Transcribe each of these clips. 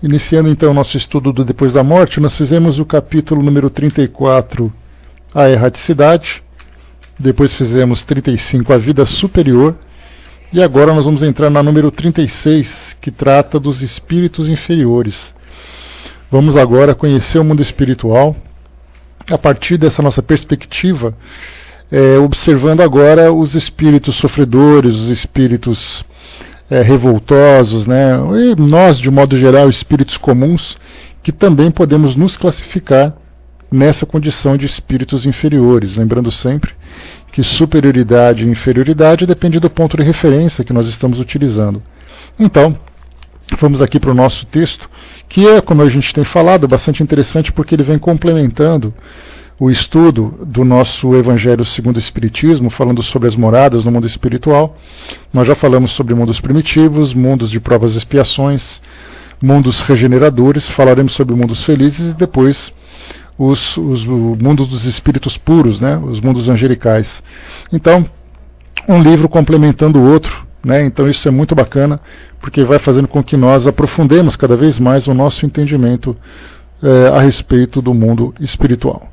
Iniciando então o nosso estudo do Depois da Morte, nós fizemos o capítulo número 34, a erraticidade, depois fizemos 35, a vida superior, e agora nós vamos entrar na número 36, que trata dos espíritos inferiores. Vamos agora conhecer o mundo espiritual, a partir dessa nossa perspectiva, observando agora os espíritos sofredores, os espíritos revoltosos, né? E nós, de modo geral, espíritos comuns, que também podemos nos classificar nessa condição de espíritos inferiores, lembrando sempre que superioridade e inferioridade depende do ponto de referência que nós estamos utilizando. Então, vamos aqui para o nosso texto, que é, como a gente tem falado, bastante interessante porque ele vem complementando o estudo do nosso Evangelho segundo o Espiritismo, falando sobre as moradas no mundo espiritual. Nós já falamos sobre mundos primitivos, mundos de provas e expiações, mundos regeneradores, falaremos sobre mundos felizes e depois o mundo dos espíritos puros, né, os mundos angelicais. Então, um livro complementando o outro, né, então isso é muito bacana, porque vai fazendo com que nós aprofundemos cada vez mais o nosso entendimento a respeito do mundo espiritual.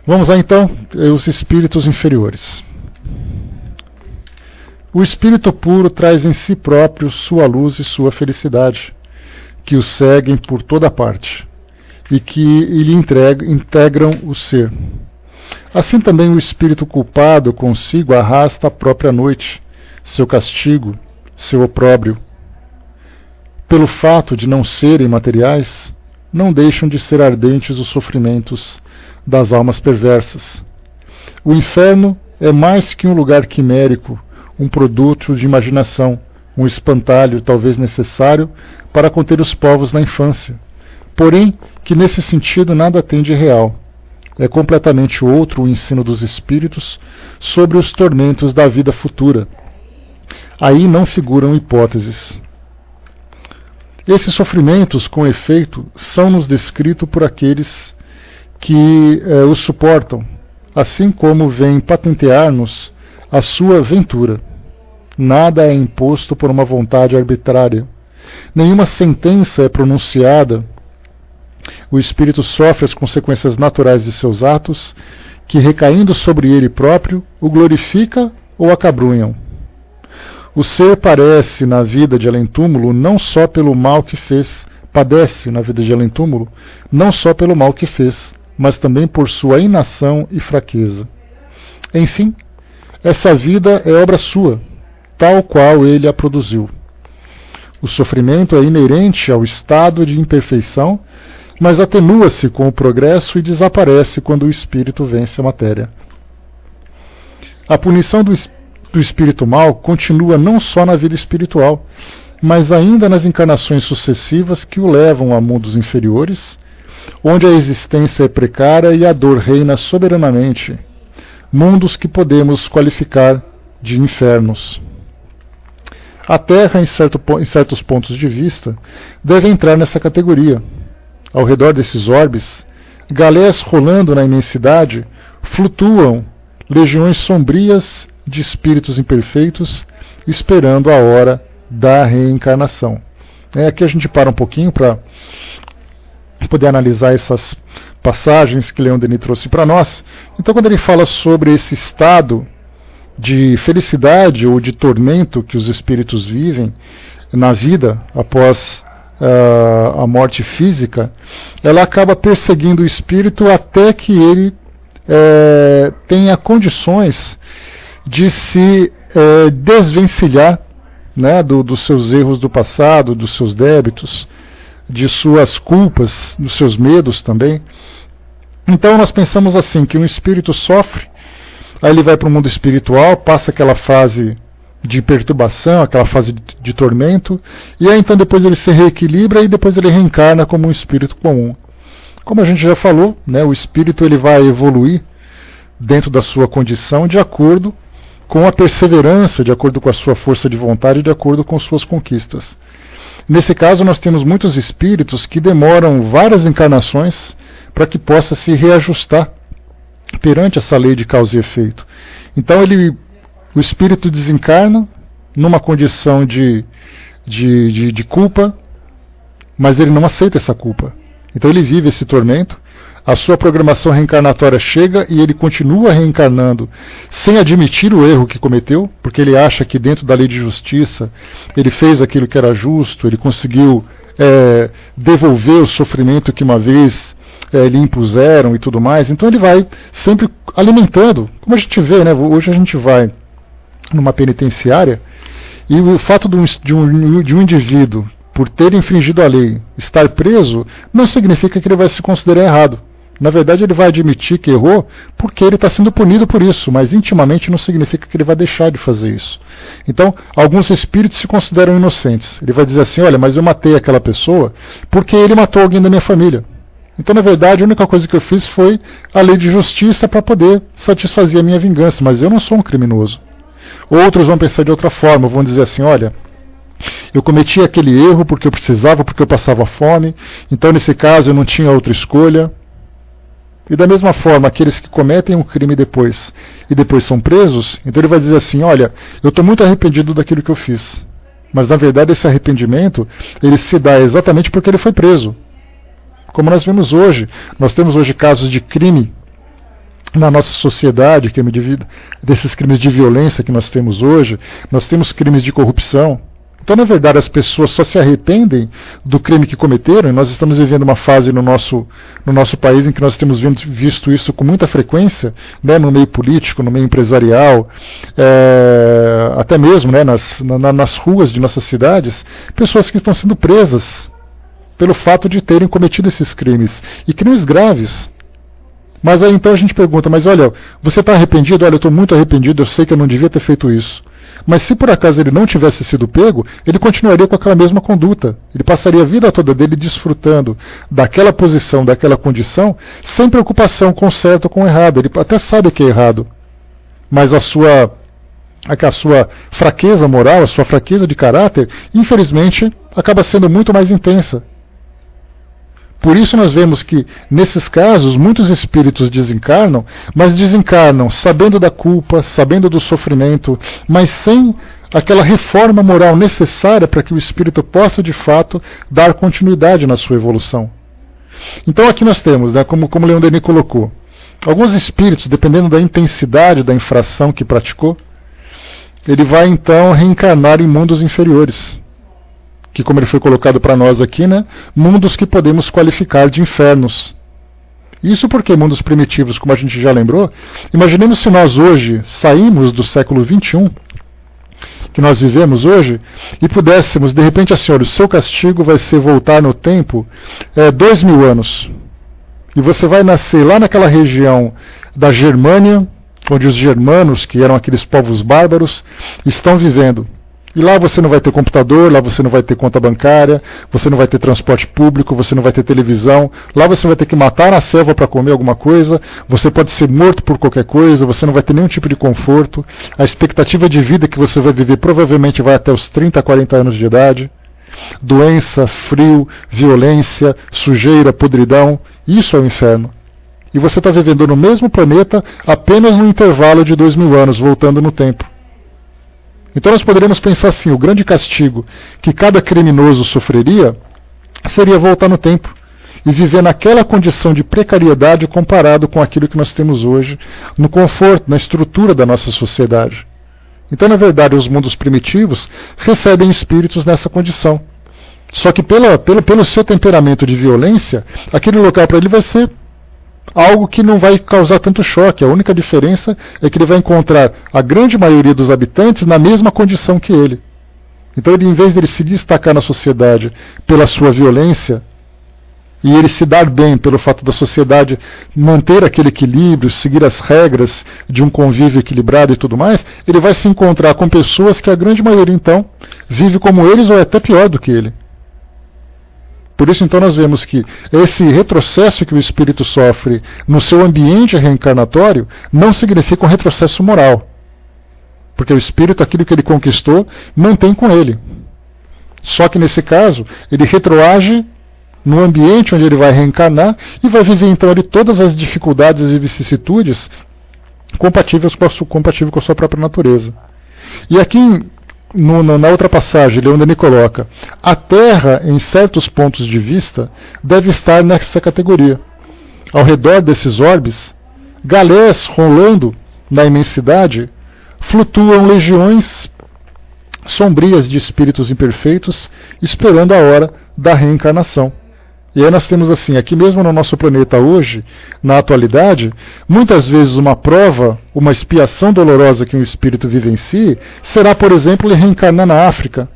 Vamos lá então, os espíritos inferiores. O espírito puro traz em si próprio sua luz e sua felicidade, que o seguem por toda parte, e que lhe integram o ser. Assim também o espírito culpado consigo arrasta a própria noite, seu castigo, seu opróbrio. Pelo fato de não serem materiais, não deixam de ser ardentes os sofrimentos das almas perversas. O inferno é mais que um lugar quimérico, um produto de imaginação, um espantalho talvez necessário para conter os povos na infância, porém que nesse sentido nada tem de real. É completamente outro o ensino dos espíritos sobre os tormentos da vida futura. Aí não figuram hipóteses. Esses sofrimentos, com efeito, são-nos descritos por aqueles que os suportam, assim como vêm patentear-nos a sua ventura. Nada é imposto por uma vontade arbitrária. Nenhuma sentença é pronunciada. O espírito sofre as consequências naturais de seus atos, que, recaindo sobre ele próprio, o glorifica ou acabrunham. O ser padece na vida de além-túmulo não só pelo mal que fez, mas também por sua inação e fraqueza. Enfim, essa vida é obra sua, tal qual ele a produziu. O sofrimento é inerente ao estado de imperfeição, mas atenua-se com o progresso e desaparece quando o espírito vence a matéria. A punição do espírito mau continua não só na vida espiritual, mas ainda nas encarnações sucessivas que o levam a mundos inferiores, onde a existência é precária e a dor reina soberanamente, mundos que podemos qualificar de infernos. A Terra, em certos pontos de vista, deve entrar nessa categoria. Ao redor desses orbes, galés rolando na imensidade, flutuam legiões sombrias de espíritos imperfeitos, esperando a hora da reencarnação. Aqui a gente para um pouquinho para poder analisar essas passagens que Leon Denis trouxe para nós. Então, quando ele fala sobre esse estado de felicidade ou de tormento que os espíritos vivem na vida após a morte física, ela acaba perseguindo o espírito até que ele tenha condições de se desvencilhar, né, dos seus erros do passado, dos seus débitos, de suas culpas, dos seus medos também. Então nós pensamos assim, que um espírito sofre, aí ele vai para o mundo espiritual, passa aquela fase de perturbação, aquela fase de tormento, e aí então depois ele se reequilibra e depois ele reencarna como um espírito comum. Como a gente já falou, né, o espírito ele vai evoluir dentro da sua condição de acordo com a perseverança, de acordo com a sua força de vontade, de acordo com suas conquistas. Nesse caso, nós temos muitos espíritos que demoram várias encarnações para que possa se reajustar perante essa lei de causa e efeito. Então o espírito desencarna numa condição de culpa, mas ele não aceita essa culpa. Então ele vive esse tormento, a sua programação reencarnatória chega e ele continua reencarnando sem admitir o erro que cometeu, porque ele acha que dentro da lei de justiça ele fez aquilo que era justo, ele conseguiu devolver o sofrimento que uma vez lhe impuseram e tudo mais. Então ele vai sempre alimentando, como a gente vê, né? Hoje a gente vai numa penitenciária e o fato de um indivíduo, por ter infringido a lei, estar preso, não significa que ele vai se considerar errado. Na verdade, ele vai admitir que errou porque ele está sendo punido por isso, mas intimamente não significa que ele vai deixar de fazer isso. Então, alguns espíritos se consideram inocentes. Ele vai dizer assim, olha, mas eu matei aquela pessoa porque ele matou alguém da minha família. Então, na verdade, a única coisa que eu fiz foi a lei de justiça para poder satisfazer a minha vingança, mas eu não sou um criminoso. Outros vão pensar de outra forma, vão dizer assim, olha, eu cometi aquele erro porque eu precisava, porque eu passava fome, então nesse caso eu não tinha outra escolha. E da mesma forma, aqueles que cometem um crime depois são presos, então ele vai dizer assim, olha, eu estou muito arrependido daquilo que eu fiz. Mas na verdade esse arrependimento, ele se dá exatamente porque ele foi preso. Como nós vemos hoje, nós temos hoje casos de crime na nossa sociedade, desses crimes de violência que nós temos hoje, nós temos crimes de corrupção. Então, na verdade, as pessoas só se arrependem do crime que cometeram, e nós estamos vivendo uma fase no nosso país em que nós temos visto isso com muita frequência, né, no meio político, no meio empresarial, até mesmo, né, nas ruas de nossas cidades, pessoas que estão sendo presas pelo fato de terem cometido esses crimes, e crimes graves. Mas aí então a gente pergunta, mas olha, você está arrependido? Olha, eu estou muito arrependido, eu sei que eu não devia ter feito isso. Mas se por acaso ele não tivesse sido pego, ele continuaria com aquela mesma conduta. Ele passaria a vida toda dele desfrutando daquela posição, daquela condição, sem preocupação com o certo ou com o errado. Ele até sabe que é errado. Mas a sua fraqueza moral, a sua fraqueza de caráter, infelizmente, acaba sendo muito mais intensa. Por isso nós vemos que, nesses casos, muitos espíritos desencarnam, mas desencarnam sabendo da culpa, sabendo do sofrimento, mas sem aquela reforma moral necessária para que o espírito possa, de fato, dar continuidade na sua evolução. Então aqui nós temos, né, como Leon Denis colocou, alguns espíritos, dependendo da intensidade da infração que praticou, ele vai então reencarnar em mundos inferiores. Que, como ele foi colocado para nós aqui, né, mundos que podemos qualificar de infernos. Isso porque mundos primitivos, como a gente já lembrou, imaginemos se nós hoje saímos do século XXI, que nós vivemos hoje, e pudéssemos, de repente, assim, olha, o seu castigo vai ser voltar no tempo 2000 anos. E você vai nascer lá naquela região da Germânia, onde os germanos, que eram aqueles povos bárbaros, estão vivendo. E lá você não vai ter computador, lá você não vai ter conta bancária, você não vai ter transporte público, você não vai ter televisão, lá você vai ter que matar na selva para comer alguma coisa, você pode ser morto por qualquer coisa, você não vai ter nenhum tipo de conforto, a expectativa de vida que você vai viver provavelmente vai até os 30, 40 anos de idade, doença, frio, violência, sujeira, podridão, isso é o inferno. E você está vivendo no mesmo planeta apenas no intervalo de 2000 anos, voltando no tempo. Então nós poderíamos pensar assim, o grande castigo que cada criminoso sofreria seria voltar no tempo e viver naquela condição de precariedade comparado com aquilo que nós temos hoje, no conforto, na estrutura da nossa sociedade. Então, na verdade, os mundos primitivos recebem espíritos nessa condição. Só que pelo seu temperamento de violência, aquele local para ele vai ser algo que não vai causar tanto choque. A única diferença é que ele vai encontrar a grande maioria dos habitantes na mesma condição que ele. Então, ele, em vez de ele se destacar na sociedade pela sua violência, e ele se dar bem pelo fato da sociedade manter aquele equilíbrio, seguir as regras de um convívio equilibrado e tudo mais, ele vai se encontrar com pessoas que a grande maioria, então, vive como eles ou é até pior do que ele. Por isso, então, nós vemos que esse retrocesso que o espírito sofre no seu ambiente reencarnatório não significa um retrocesso moral. Porque o espírito, aquilo que ele conquistou, mantém com ele. Só que, nesse caso, ele retroage no ambiente onde ele vai reencarnar e vai viver, então, ali todas as dificuldades e vicissitudes compatíveis com a sua própria natureza. E aqui, na outra passagem, onde ele coloca: a Terra, em certos pontos de vista, deve estar nessa categoria. Ao redor desses orbes, galés rolando na imensidade, flutuam legiões sombrias de espíritos imperfeitos, esperando a hora da reencarnação. E aí nós temos assim, aqui mesmo no nosso planeta hoje, na atualidade, muitas vezes uma prova, uma expiação dolorosa que um espírito vivencie, será, por exemplo, ele reencarnar na África,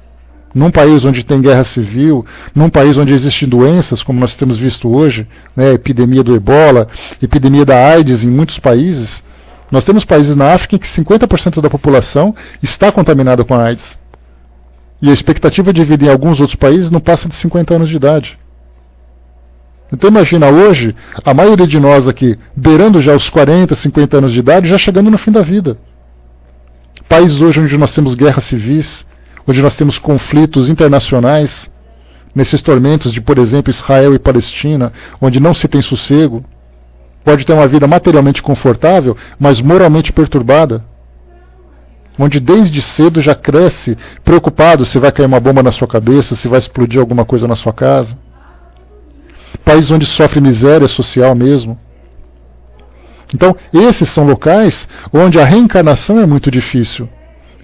num país onde tem guerra civil, num país onde existem doenças, como nós temos visto hoje, né, epidemia do Ebola, epidemia da AIDS em muitos países. Nós temos países na África em que 50% da população está contaminada com a AIDS. E a expectativa de vida em alguns outros países não passa de 50 anos de idade. Então imagina hoje, a maioria de nós aqui, beirando já os 40, 50 anos de idade, já chegando no fim da vida. Países hoje onde nós temos guerras civis, onde nós temos conflitos internacionais, nesses tormentos de, por exemplo, Israel e Palestina, onde não se tem sossego, pode ter uma vida materialmente confortável, mas moralmente perturbada, onde desde cedo já cresce preocupado se vai cair uma bomba na sua cabeça, se vai explodir alguma coisa na sua casa. Países onde sofre miséria social mesmo. Então, esses são locais onde a reencarnação é muito difícil.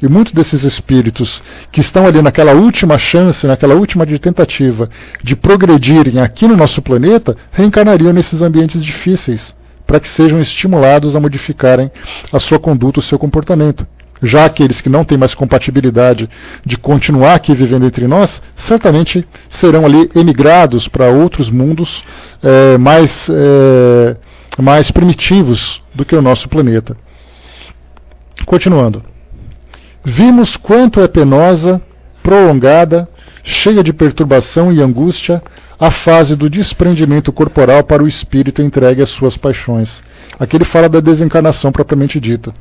E muitos desses espíritos que estão ali naquela última chance, naquela última tentativa de progredirem aqui no nosso planeta, reencarnariam nesses ambientes difíceis, para que sejam estimulados a modificarem a sua conduta, o seu comportamento. Já aqueles que não têm mais compatibilidade de continuar aqui vivendo entre nós, certamente serão ali emigrados para outros mundos mais primitivos do que o nosso planeta. Continuando. Vimos quanto é penosa, prolongada, cheia de perturbação e angústia, a fase do desprendimento corporal para o espírito entregue às suas paixões. Aqui ele fala da desencarnação propriamente dita.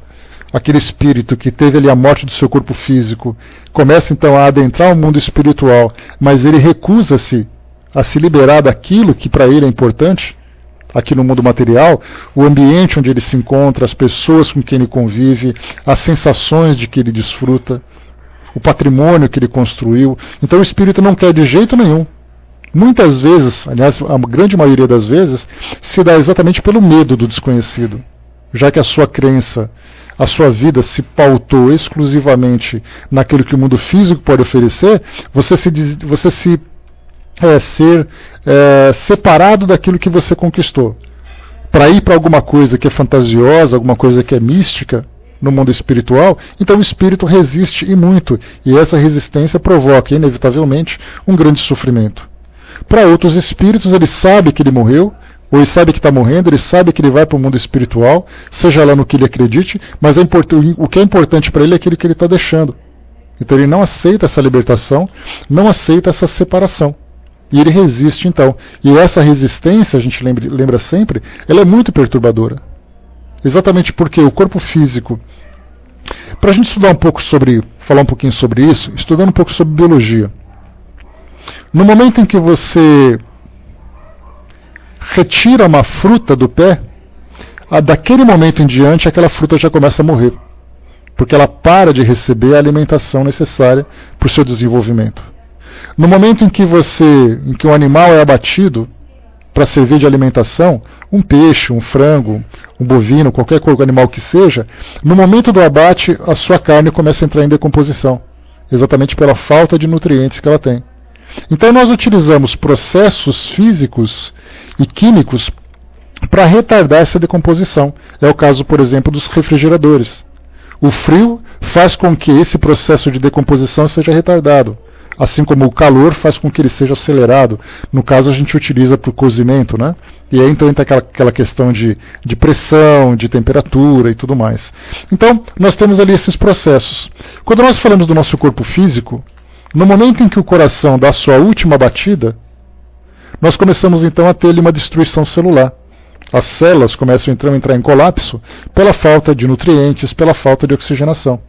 Aquele espírito que teve ali a morte do seu corpo físico, começa então a adentrar o mundo espiritual, mas ele recusa-se a se liberar daquilo que para ele é importante, aqui no mundo material, o ambiente onde ele se encontra, as pessoas com quem ele convive, as sensações de que ele desfruta, o patrimônio que ele construiu. Então o espírito não quer de jeito nenhum. Muitas vezes, aliás, a grande maioria das vezes, se dá exatamente pelo medo do desconhecido. Já que a sua crença, a sua vida se pautou exclusivamente naquilo que o mundo físico pode oferecer, você ser separado daquilo que você conquistou. Para ir para alguma coisa que é fantasiosa, alguma coisa que é mística no mundo espiritual, então o espírito resiste e muito, e essa resistência provoca, inevitavelmente, um grande sofrimento. Para outros espíritos, ele sabe que ele morreu, ou ele sabe que está morrendo, ele sabe que ele vai para o mundo espiritual, seja lá no que ele acredite, mas o que é importante para ele é aquilo que ele está deixando. Então ele não aceita essa libertação, não aceita essa separação. E ele resiste então. E essa resistência, a gente lembra sempre, ela é muito perturbadora. Exatamente porque o corpo físico... Para a gente falar um pouquinho sobre isso, estudando um pouco sobre biologia. No momento em que você retira uma fruta do pé, daquele momento em diante aquela fruta já começa a morrer, porque ela para de receber a alimentação necessária para o seu desenvolvimento. No momento em que o animal é abatido para servir de alimentação, um peixe, um frango, um bovino, qualquer animal que seja, no momento do abate a sua carne começa a entrar em decomposição, exatamente pela falta de nutrientes que ela tem. Então nós utilizamos processos físicos e químicos para retardar essa decomposição. É o caso, por exemplo, dos refrigeradores. O frio faz com que esse processo de decomposição seja retardado, assim como o calor faz com que ele seja acelerado. No caso, a gente utiliza para o cozimento, né? E aí então entra aquela questão de pressão, de temperatura e tudo mais. Então, nós temos ali esses processos. Quando nós falamos do nosso corpo físico, no momento em que o coração dá a sua última batida, nós começamos então a ter ali uma destruição celular. As células começam então a entrar em colapso pela falta de nutrientes, pela falta de oxigenação.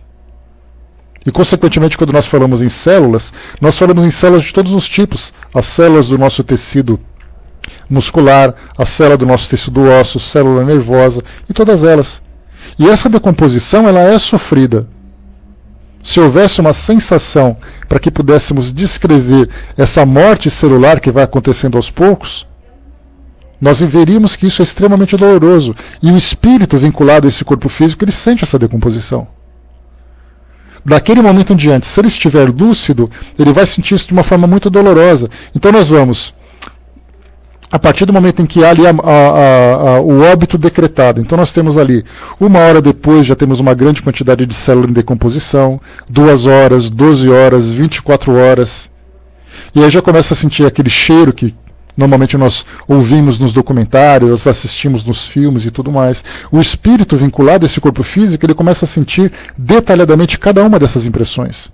E, consequentemente, quando nós falamos em células, nós falamos em células de todos os tipos. As células do nosso tecido muscular, a célula do nosso tecido ósseo, célula nervosa, e todas elas. E essa decomposição ela é sofrida. se houvesse uma sensação para que pudéssemos descrever essa morte celular que vai acontecendo aos poucos, nós veríamos que isso é extremamente doloroso. E o espírito vinculado a esse corpo físico, ele sente essa decomposição. Daquele momento em diante, se ele estiver lúcido, ele vai sentir isso de uma forma muito dolorosa. Então nós vamos, a partir do momento em que há ali o óbito decretado, então nós temos ali 1 hora depois, já temos uma grande quantidade de células em decomposição, 2 horas, 12 horas, 24 horas. E aí já começa a sentir aquele cheiro que normalmente nós ouvimos nos documentários, assistimos nos filmes e tudo mais. O espírito vinculado a esse corpo físico, ele começa a sentir detalhadamente cada uma dessas impressões.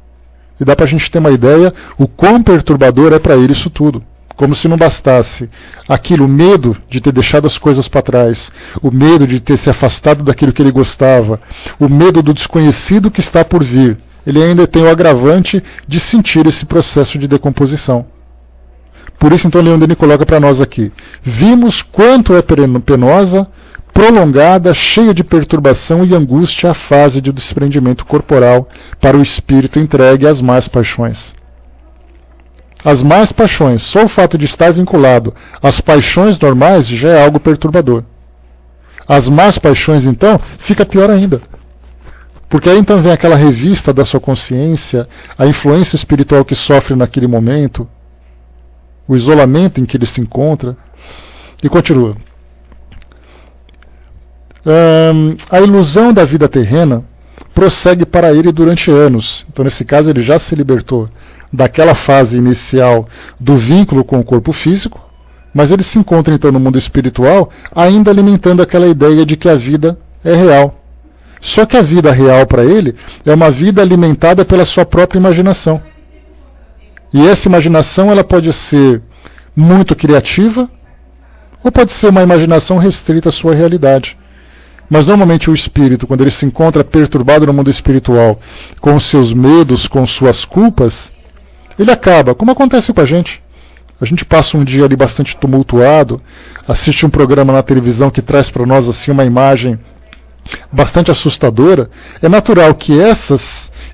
E dá para a gente ter uma ideia o quão perturbador é para ele isso tudo. Como se não bastasse aquilo, o medo de ter deixado as coisas para trás, o medo de ter se afastado daquilo que ele gostava, o medo do desconhecido que está por vir. Ele ainda tem o agravante de sentir esse processo de decomposição. Por isso, então, Leon Denis coloca para nós aqui: vimos quanto é penosa, prolongada, cheia de perturbação e angústia a fase de desprendimento corporal para o espírito entregue às más paixões. As más paixões, só o fato de estar vinculado às paixões normais já é algo perturbador. As más paixões, então, fica pior ainda. Porque aí então vem aquela revista da sua consciência, a influência espiritual que sofre naquele momento, o isolamento em que ele se encontra, e continua. A ilusão da vida terrena prossegue para ele durante anos. Então, nesse caso, ele já se libertou daquela fase inicial do vínculo com o corpo físico, mas ele se encontra, então, no mundo espiritual, ainda alimentando aquela ideia de que a vida é real. Só que a vida real para ele é uma vida alimentada pela sua própria imaginação. E essa imaginação ela pode ser muito criativa ou pode ser uma imaginação restrita à sua realidade. Mas normalmente o espírito, quando ele se encontra perturbado no mundo espiritual, com os seus medos, com suas culpas, ele acaba, como acontece com a gente. A gente passa um dia ali bastante tumultuado, assiste um programa na televisão que traz para nós assim uma imagem bastante assustadora. É natural que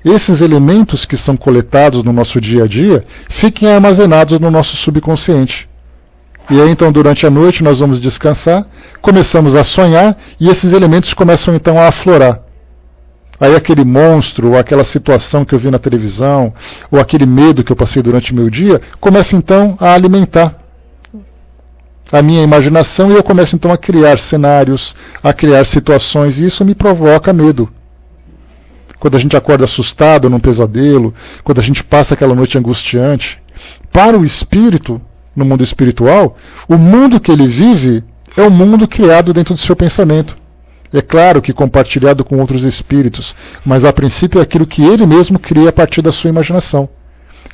esses elementos que são coletados no nosso dia a dia fiquem armazenados no nosso subconsciente. E aí então durante a noite nós vamos descansar, começamos a sonhar e esses elementos começam então a aflorar. Aí aquele monstro, ou aquela situação que eu vi na televisão, ou aquele medo que eu passei durante o meu dia, começa então a alimentar a minha imaginação e eu começo então a criar cenários, a criar situações, e isso me provoca medo. Quando a gente acorda assustado num pesadelo, quando a gente passa aquela noite angustiante, para o espírito, no mundo espiritual, o mundo que ele vive é um mundo criado dentro do seu pensamento. É claro que compartilhado com outros espíritos, mas a princípio é aquilo que ele mesmo cria a partir da sua imaginação.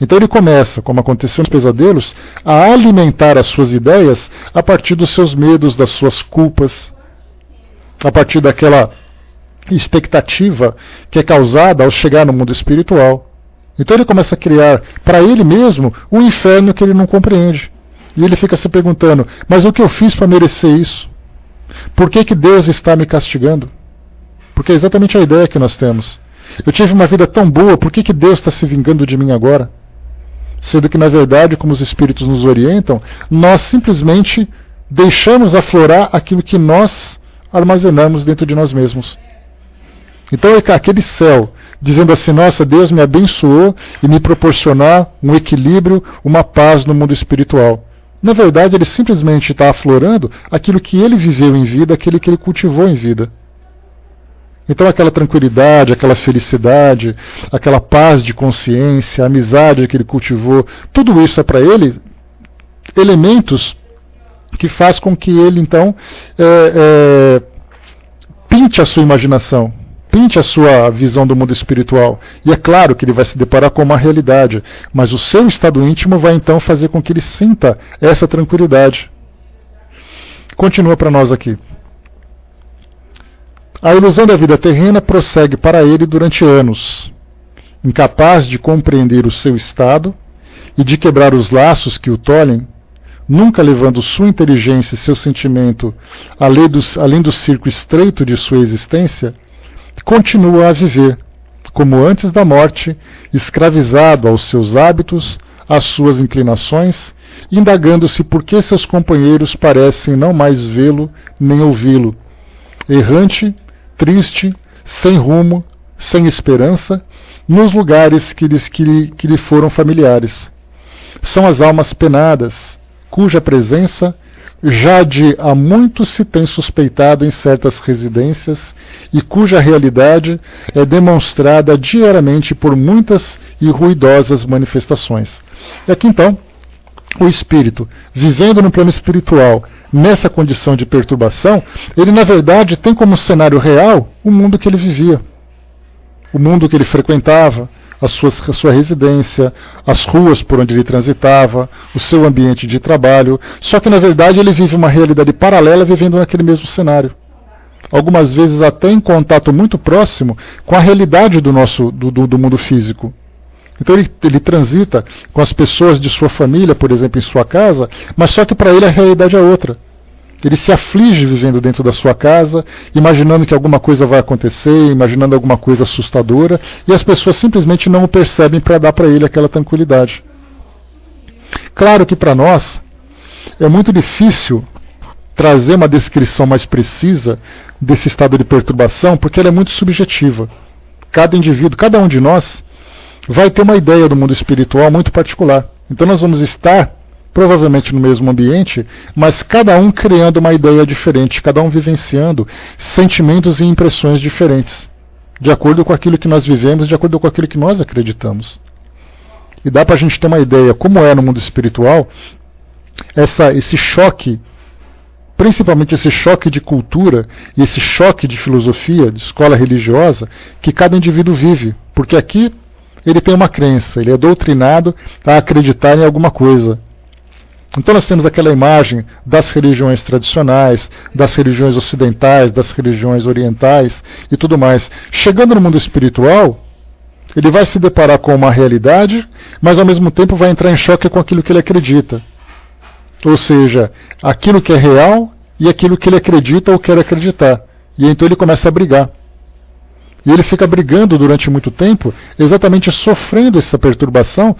Então ele começa, como aconteceu nos pesadelos, a alimentar as suas ideias a partir dos seus medos, das suas culpas, a partir daquela expectativa que é causada ao chegar no mundo espiritual. Então ele começa a criar para ele mesmo um inferno que ele não compreende. E ele fica se perguntando, mas o que eu fiz para merecer isso? Por que Deus está me castigando? Porque é exatamente a ideia que nós temos. Eu tive uma vida tão boa, por que Deus está se vingando de mim agora? Sendo que, na verdade, como os espíritos nos orientam, nós simplesmente deixamos aflorar aquilo que nós armazenamos dentro de nós mesmos. Então é aquele céu, dizendo assim, nossa, Deus me abençoou e me proporcionar um equilíbrio, uma paz no mundo espiritual. Na verdade, ele simplesmente está aflorando aquilo que ele viveu em vida, aquilo que ele cultivou em vida. Então aquela tranquilidade, aquela felicidade, aquela paz de consciência, a amizade que ele cultivou, tudo isso é para ele elementos que faz com que ele então pinte a sua imaginação, pinte a sua visão do mundo espiritual. E é claro que ele vai se deparar com uma realidade, mas o seu estado íntimo vai então fazer com que ele sinta essa tranquilidade. Continua para nós aqui. A ilusão da vida terrena prossegue para ele durante anos, incapaz de compreender o seu estado e de quebrar os laços que o tolhem, nunca levando sua inteligência e seu sentimento além do círculo estreito de sua existência, continua a viver, como antes da morte, escravizado aos seus hábitos, às suas inclinações, indagando-se por que seus companheiros parecem não mais vê-lo nem ouvi-lo, errante, triste, sem rumo, sem esperança, nos lugares que lhe foram familiares. São as almas penadas, cuja presença já de há muito se tem suspeitado em certas residências e cuja realidade é demonstrada diariamente por muitas e ruidosas manifestações. E aqui então, o espírito, vivendo no plano espiritual, nessa condição de perturbação, ele na verdade tem como cenário real o mundo que ele vivia, o mundo que ele frequentava, a sua residência, as ruas por onde ele transitava, o seu ambiente de trabalho, só que na verdade ele vive uma realidade paralela vivendo naquele mesmo cenário. Algumas vezes até em contato muito próximo com a realidade do mundo físico. Então ele transita com as pessoas de sua família, por exemplo, em sua casa, mas só que para ele a realidade é outra. Ele se aflige vivendo dentro da sua casa, imaginando que alguma coisa vai acontecer, imaginando alguma coisa assustadora, e as pessoas simplesmente não o percebem para dar para ele aquela tranquilidade. Claro que para nós é muito difícil trazer uma descrição mais precisa desse estado de perturbação, porque ela é muito subjetiva. Cada indivíduo, cada um de nós, vai ter uma ideia do mundo espiritual muito particular. Então nós vamos estar provavelmente no mesmo ambiente, mas cada um criando uma ideia diferente, cada um vivenciando sentimentos e impressões diferentes, de acordo com aquilo que nós vivemos, de acordo com aquilo que nós acreditamos. E dá para a gente ter uma ideia como é no mundo espiritual, esse choque, principalmente esse choque de cultura e esse choque de filosofia, de escola religiosa, que cada indivíduo vive, porque aqui ele tem uma crença, ele é doutrinado a acreditar em alguma coisa. Então nós temos aquela imagem das religiões tradicionais, das religiões ocidentais, das religiões orientais e tudo mais. Chegando no mundo espiritual, ele vai se deparar com uma realidade, mas ao mesmo tempo vai entrar em choque com aquilo que ele acredita. Ou seja, aquilo que é real e aquilo que ele acredita ou quer acreditar. E então ele começa a brigar. E ele fica brigando durante muito tempo, exatamente sofrendo essa perturbação,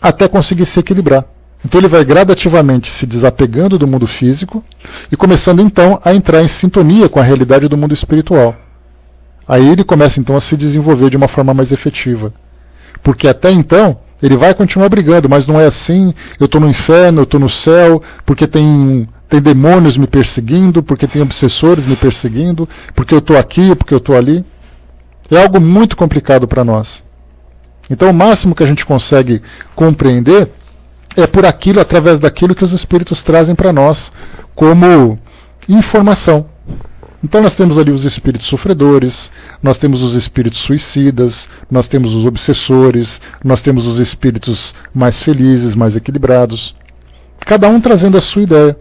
até conseguir se equilibrar. Então ele vai gradativamente se desapegando do mundo físico e começando então a entrar em sintonia com a realidade do mundo espiritual. Aí ele começa então a se desenvolver de uma forma mais efetiva. Porque até então ele vai continuar brigando, mas não é assim, eu estou no inferno, eu estou no céu, porque tem demônios me perseguindo, porque tem obsessores me perseguindo, porque eu estou aqui, porque eu estou ali. É algo muito complicado para nós. Então o máximo que a gente consegue compreender é por aquilo, através daquilo que os espíritos trazem para nós como informação. Então nós temos ali os espíritos sofredores, nós temos os espíritos suicidas, nós temos os obsessores, nós temos os espíritos mais felizes, mais equilibrados. Cada um trazendo a sua ideia.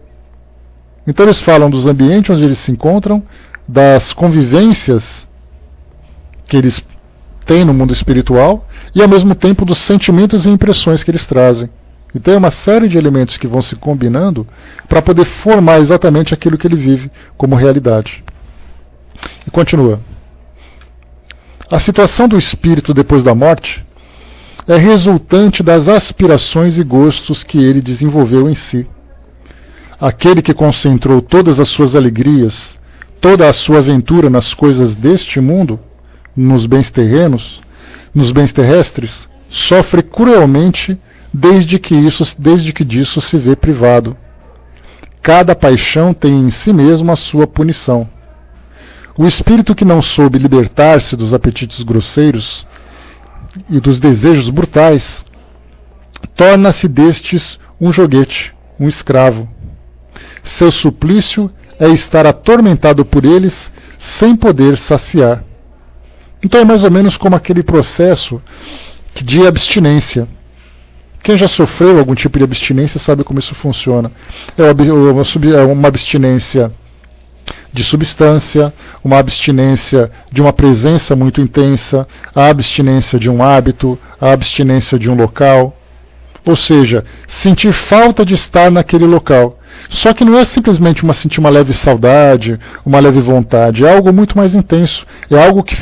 Então eles falam dos ambientes onde eles se encontram, das convivências que eles têm no mundo espiritual e ao mesmo tempo dos sentimentos e impressões que eles trazem. Então é uma série de elementos que vão se combinando para poder formar exatamente aquilo que ele vive como realidade. E continua. A situação do espírito depois da morte é resultante das aspirações e gostos que ele desenvolveu em si. Aquele que concentrou todas as suas alegrias, toda a sua aventura nas coisas deste mundo, nos bens terrenos, nos bens terrestres, sofre cruelmente desde que disso se vê privado. Cada paixão tem em si mesmo a sua punição. O espírito que não soube libertar-se dos apetites grosseiros e dos desejos brutais, torna-se destes um joguete, um escravo. Seu suplício é estar atormentado por eles sem poder saciar. Então é mais ou menos como aquele processo de abstinência. Quem já sofreu algum tipo de abstinência sabe como isso funciona. É uma abstinência de substância, uma abstinência de uma presença muito intensa, a abstinência de um hábito, a abstinência de um local. Ou seja, sentir falta de estar naquele local. Só que não é simplesmente sentir uma leve saudade, uma leve vontade, é algo muito mais intenso. É algo que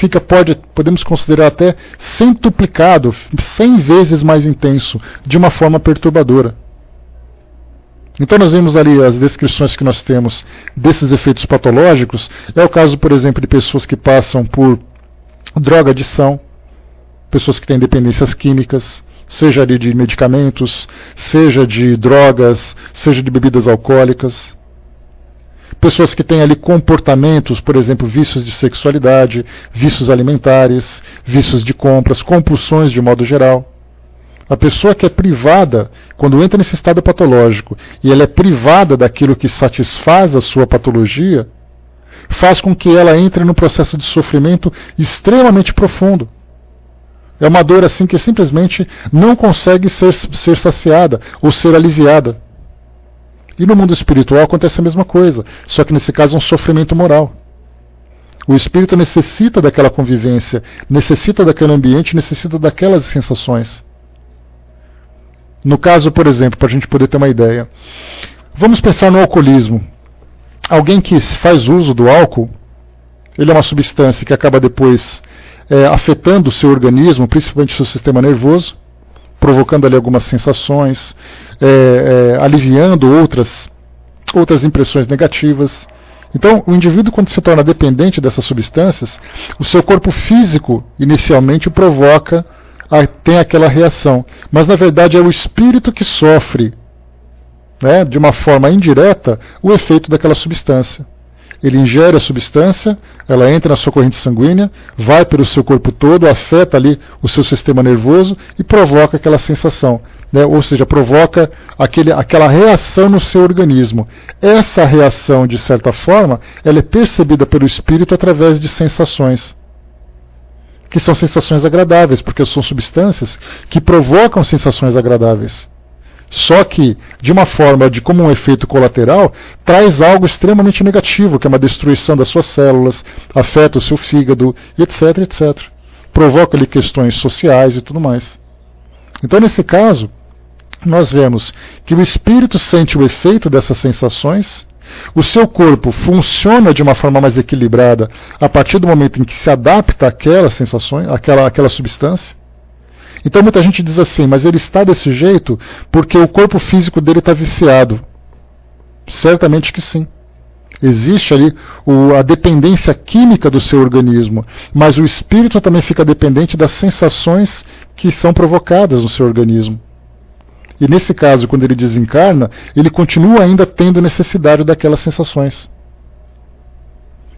podemos considerar até centuplicado, 100 vezes mais intenso, de uma forma perturbadora. Então nós vemos ali as descrições que nós temos desses efeitos patológicos. É o caso, por exemplo, de pessoas que passam por droga-adição, pessoas que têm dependências químicas, seja ali de medicamentos, seja de drogas, seja de bebidas alcoólicas. Pessoas que têm ali comportamentos, por exemplo, vícios de sexualidade, vícios alimentares, vícios de compras, compulsões de modo geral. A pessoa que é privada, quando entra nesse estado patológico, e ela é privada daquilo que satisfaz a sua patologia, faz com que ela entre num processo de sofrimento extremamente profundo. É uma dor assim que simplesmente não consegue ser saciada ou ser aliviada. E no mundo espiritual acontece a mesma coisa, só que nesse caso é um sofrimento moral. O espírito necessita daquela convivência, necessita daquele ambiente, necessita daquelas sensações. No caso, por exemplo, para a gente poder ter uma ideia, vamos pensar no alcoolismo. Alguém que faz uso do álcool, ele é uma substância que acaba depois afetando o seu organismo, principalmente o seu sistema nervoso, provocando ali algumas sensações, aliviando outras impressões negativas. Então, o indivíduo, quando se torna dependente dessas substâncias, o seu corpo físico, inicialmente, tem aquela reação. Mas, na verdade, é o espírito que sofre, de uma forma indireta, o efeito daquela substância. Ele ingere a substância, ela entra na sua corrente sanguínea, vai pelo seu corpo todo, afeta ali o seu sistema nervoso e provoca aquela sensação. Ou seja, provoca aquela reação no seu organismo. Essa reação, de certa forma, ela é percebida pelo espírito através de sensações, que são sensações agradáveis, porque são substâncias que provocam sensações agradáveis. Só que, de uma forma, como um efeito colateral, traz algo extremamente negativo, que é uma destruição das suas células, afeta o seu fígado, etc, etc. Provoca ali questões sociais e tudo mais. Então, nesse caso, nós vemos que o espírito sente o efeito dessas sensações, o seu corpo funciona de uma forma mais equilibrada a partir do momento em que se adapta àquelas sensações, àquela substância. Então muita gente diz assim, mas ele está desse jeito porque o corpo físico dele está viciado. Certamente que sim. Existe ali a dependência química do seu organismo, mas o espírito também fica dependente das sensações que são provocadas no seu organismo. E nesse caso, quando ele desencarna, ele continua ainda tendo necessidade daquelas sensações.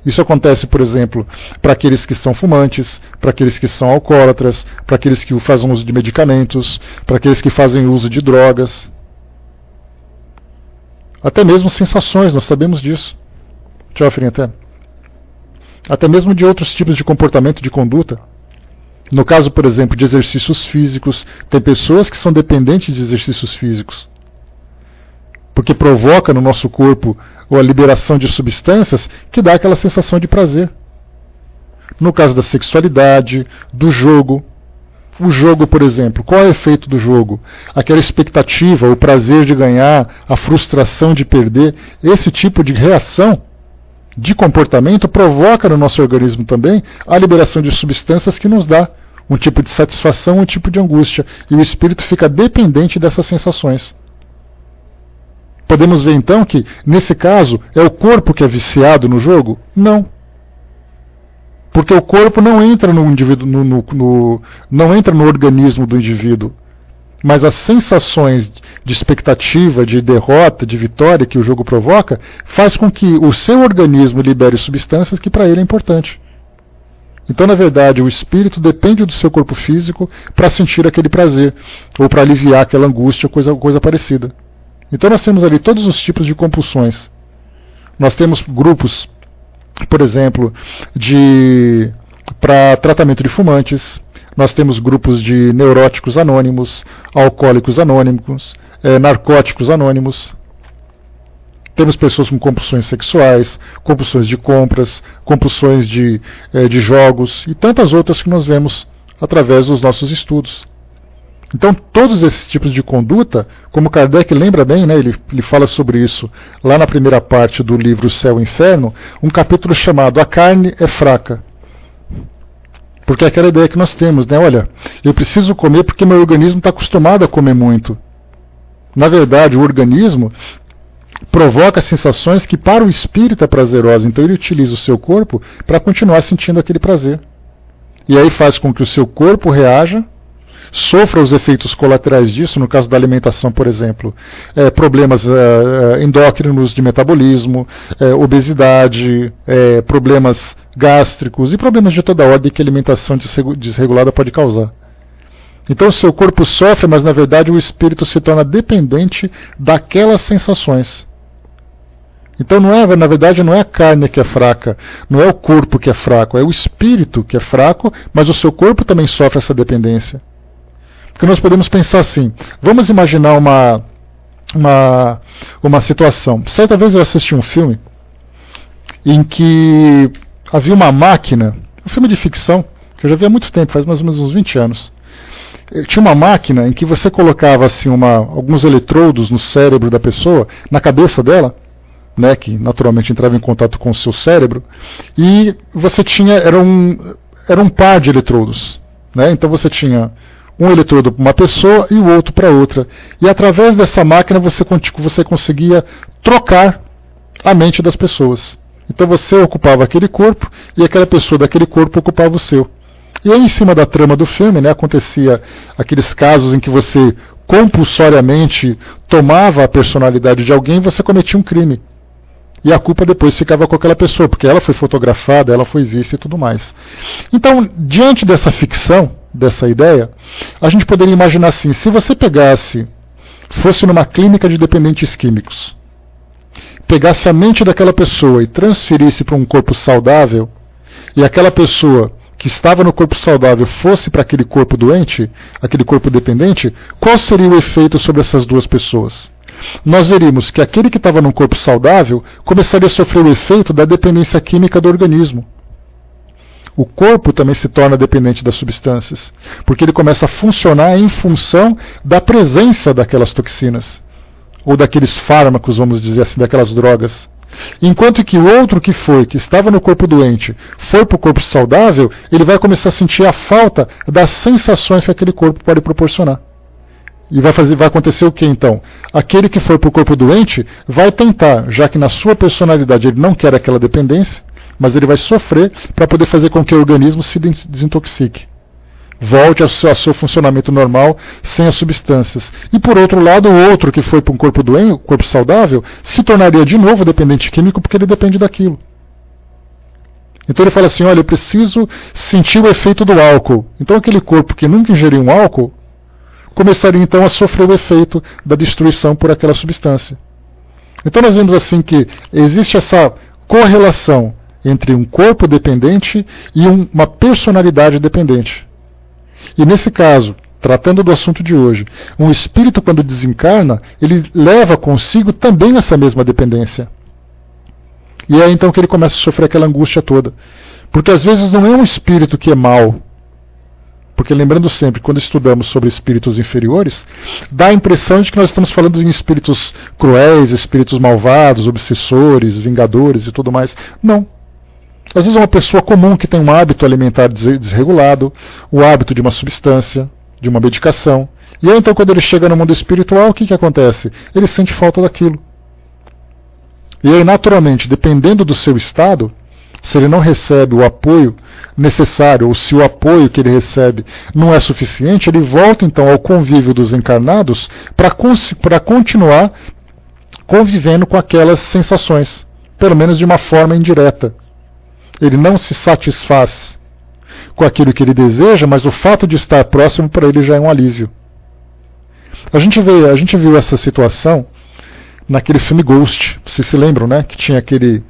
Isso acontece, por exemplo, para aqueles que são fumantes, para aqueles que são alcoólatras, para aqueles que fazem uso de medicamentos, para aqueles que fazem uso de drogas. Até mesmo sensações, nós sabemos disso. Até mesmo de outros tipos de comportamento, de conduta. No caso, por exemplo, de exercícios físicos, tem pessoas que são dependentes de exercícios físicos, porque provoca no nosso corpo a liberação de substâncias que dá aquela sensação de prazer. No caso da sexualidade, do jogo. O jogo, por exemplo, qual é o efeito do jogo? Aquela expectativa, o prazer de ganhar, a frustração de perder, esse tipo de reação de comportamento provoca no nosso organismo também a liberação de substâncias que nos dá um tipo de satisfação, um tipo de angústia. E o espírito fica dependente dessas sensações. Podemos ver então que, nesse caso, é o corpo que é viciado no jogo? Não. Porque o corpo não entra no indivíduo, não entra no organismo do indivíduo. Mas as sensações de expectativa, de derrota, de vitória que o jogo provoca, faz com que o seu organismo libere substâncias que para ele é importante. Então, na verdade, o espírito depende do seu corpo físico para sentir aquele prazer, ou para aliviar aquela angústia, coisa parecida. Então nós temos ali todos os tipos de compulsões. Nós temos grupos, por exemplo, para tratamento de fumantes. Nós temos grupos de neuróticos anônimos, alcoólicos anônimos, narcóticos anônimos. Temos pessoas com compulsões sexuais, compulsões de compras, compulsões de jogos e tantas outras que nós vemos através dos nossos estudos. Então, todos esses tipos de conduta, como Kardec lembra bem, ele fala sobre isso lá na primeira parte do livro Céu e Inferno, um capítulo chamado A Carne é Fraca. Porque é aquela ideia que nós temos, né? Olha, eu preciso comer porque meu organismo está acostumado a comer muito. Na verdade, o organismo provoca sensações que para o espírito é prazerosa, então ele utiliza o seu corpo para continuar sentindo aquele prazer. E aí faz com que o seu corpo reaja, sofra os efeitos colaterais disso, no caso da alimentação, por exemplo, problemas endócrinos de metabolismo, obesidade, problemas gástricos e problemas de toda ordem que a alimentação desregulada pode causar. Então o seu corpo sofre, mas na verdade o espírito se torna dependente daquelas sensações. Então na verdade não é a carne que é fraca, não é o corpo que é fraco, é o espírito que é fraco, mas o seu corpo também sofre essa dependência. Porque nós podemos pensar assim, vamos imaginar uma situação. Certa vez eu assisti um filme em que havia uma máquina, um filme de ficção, que eu já vi há muito tempo, faz mais ou menos uns 20 anos. Tinha uma máquina em que você colocava assim, alguns eletrodos no cérebro da pessoa, na cabeça dela, né, que naturalmente entrava em contato com o seu cérebro, e você tinha, era um par de eletrodos. Né? Então você tinha um eletrodo para uma pessoa e o outro para outra. E através dessa máquina você conseguia trocar a mente das pessoas. Então você ocupava aquele corpo e aquela pessoa daquele corpo ocupava o seu. E aí em cima da trama do filme, né, acontecia aqueles casos em que você compulsoriamente tomava a personalidade de alguém e você cometia um crime. E a culpa depois ficava com aquela pessoa, porque ela foi fotografada, ela foi vista e tudo mais. Então, diante dessa ficção, dessa ideia, a gente poderia imaginar assim, se você fosse numa clínica de dependentes químicos, pegasse a mente daquela pessoa e transferisse para um corpo saudável, e aquela pessoa que estava no corpo saudável fosse para aquele corpo doente, aquele corpo dependente, qual seria o efeito sobre essas duas pessoas? Nós veríamos que aquele que estava num corpo saudável começaria a sofrer o efeito da dependência química do organismo. O corpo também se torna dependente das substâncias, porque ele começa a funcionar em função da presença daquelas toxinas, ou daqueles fármacos, vamos dizer assim, daquelas drogas. Enquanto que o outro que estava no corpo doente, foi para o corpo saudável, ele vai começar a sentir a falta das sensações que aquele corpo pode proporcionar. E vai acontecer o que então? Aquele que foi para o corpo doente vai tentar, já que na sua personalidade ele não quer aquela dependência, mas ele vai sofrer para poder fazer com que o organismo se desintoxique. Volte ao seu funcionamento normal, sem as substâncias. E por outro lado, o outro que foi para um corpo doente, um corpo saudável, se tornaria de novo dependente químico porque ele depende daquilo. Então ele fala assim, olha, eu preciso sentir o efeito do álcool. Então aquele corpo que nunca ingeriu um álcool, começaria então a sofrer o efeito da destruição por aquela substância. Então nós vemos assim que existe essa correlação entre um corpo dependente e uma personalidade dependente. E nesse caso, tratando do assunto de hoje, um espírito quando desencarna, ele leva consigo também essa mesma dependência. E é então que ele começa a sofrer aquela angústia toda. Porque às vezes não é um espírito que é mau. Porque lembrando sempre, quando estudamos sobre espíritos inferiores, dá a impressão de que nós estamos falando em espíritos cruéis, espíritos malvados, obsessores, vingadores e tudo mais. Não. Às vezes é uma pessoa comum que tem um hábito alimentar desregulado, o hábito de uma substância, de uma medicação. E aí então quando ele chega no mundo espiritual, o que acontece? Ele sente falta daquilo. E aí naturalmente, dependendo do seu estado, se ele não recebe o apoio necessário, ou se o apoio que ele recebe não é suficiente, ele volta então ao convívio dos encarnados para continuar convivendo com aquelas sensações, pelo menos de uma forma indireta. Ele não se satisfaz com aquilo que ele deseja, mas o fato de estar próximo para ele já é um alívio. A gente viu essa situação naquele filme Ghost, vocês se lembram, né? Que tinha aquele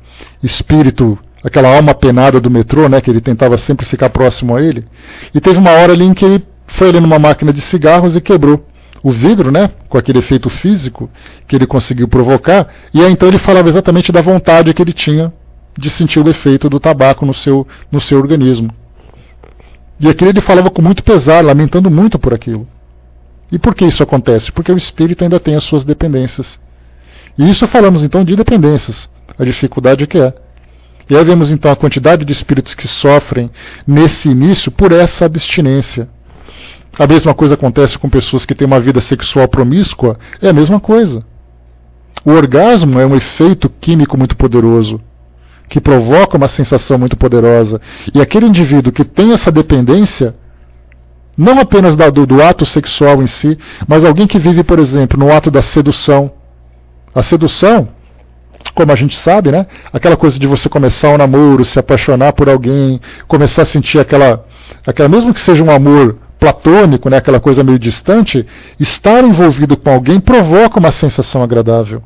espírito, aquela alma penada do metrô, né? Que ele tentava sempre ficar próximo a ele. E teve uma hora ali em que ele foi ali numa máquina de cigarros e quebrou o vidro, né? Com aquele efeito físico que ele conseguiu provocar. E aí então ele falava exatamente da vontade que ele tinha de sentir o efeito do tabaco no seu organismo. E aquilo ele falava com muito pesar, lamentando muito por aquilo. E por que isso acontece? Porque o espírito ainda tem as suas dependências. E isso falamos então de dependências, a dificuldade que é. E aí vemos então a quantidade de espíritos que sofrem nesse início por essa abstinência. A mesma coisa acontece com pessoas que têm uma vida sexual promíscua, é a mesma coisa. O orgasmo é um efeito químico muito poderoso, que provoca uma sensação muito poderosa. E aquele indivíduo que tem essa dependência, não apenas do ato sexual em si, mas alguém que vive, por exemplo, no ato da sedução. A sedução, como a gente sabe, né? Aquela coisa de você começar um namoro, se apaixonar por alguém, começar a sentir aquela mesmo que seja um amor platônico, né? Aquela coisa meio distante, estar envolvido com alguém provoca uma sensação agradável.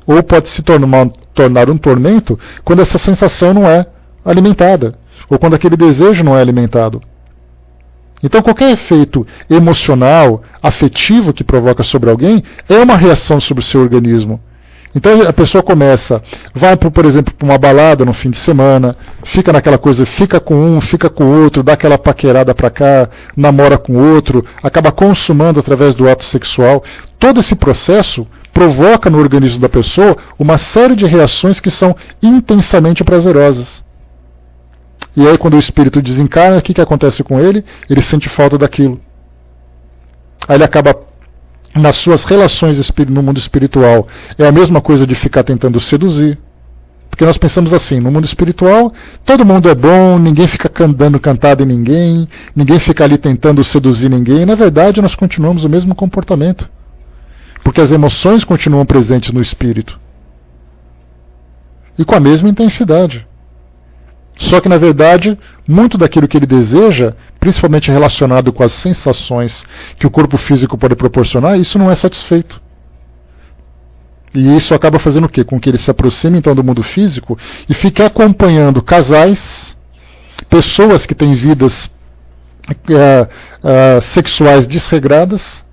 Ou pode se tornar um tormento quando essa sensação não é alimentada, ou quando aquele desejo não é alimentado. Então qualquer efeito emocional, afetivo que provoca sobre alguém é uma reação sobre o seu organismo. Então a pessoa começa, vai, por exemplo, para uma balada no fim de semana, fica naquela coisa, fica com um, fica com o outro, dá aquela paquerada para cá, namora com o outro, acaba consumando através do ato sexual. Todo esse processo provoca no organismo da pessoa uma série de reações que são intensamente prazerosas. E aí quando o espírito desencarna, o que acontece com ele? Ele sente falta daquilo. Aí ele acaba, nas suas relações no mundo espiritual, é a mesma coisa de ficar tentando seduzir. Porque nós pensamos assim, no mundo espiritual, todo mundo é bom, ninguém fica dando cantada em ninguém, ninguém fica ali tentando seduzir ninguém. Na verdade, nós continuamos o mesmo comportamento. Porque as emoções continuam presentes no espírito. E com a mesma intensidade. Só que, na verdade, muito daquilo que ele deseja, principalmente relacionado com as sensações que o corpo físico pode proporcionar, isso não é satisfeito. E isso acaba fazendo o quê? Com que ele se aproxime, então, do mundo físico e fique acompanhando casais, pessoas que têm vidas sexuais desregradas,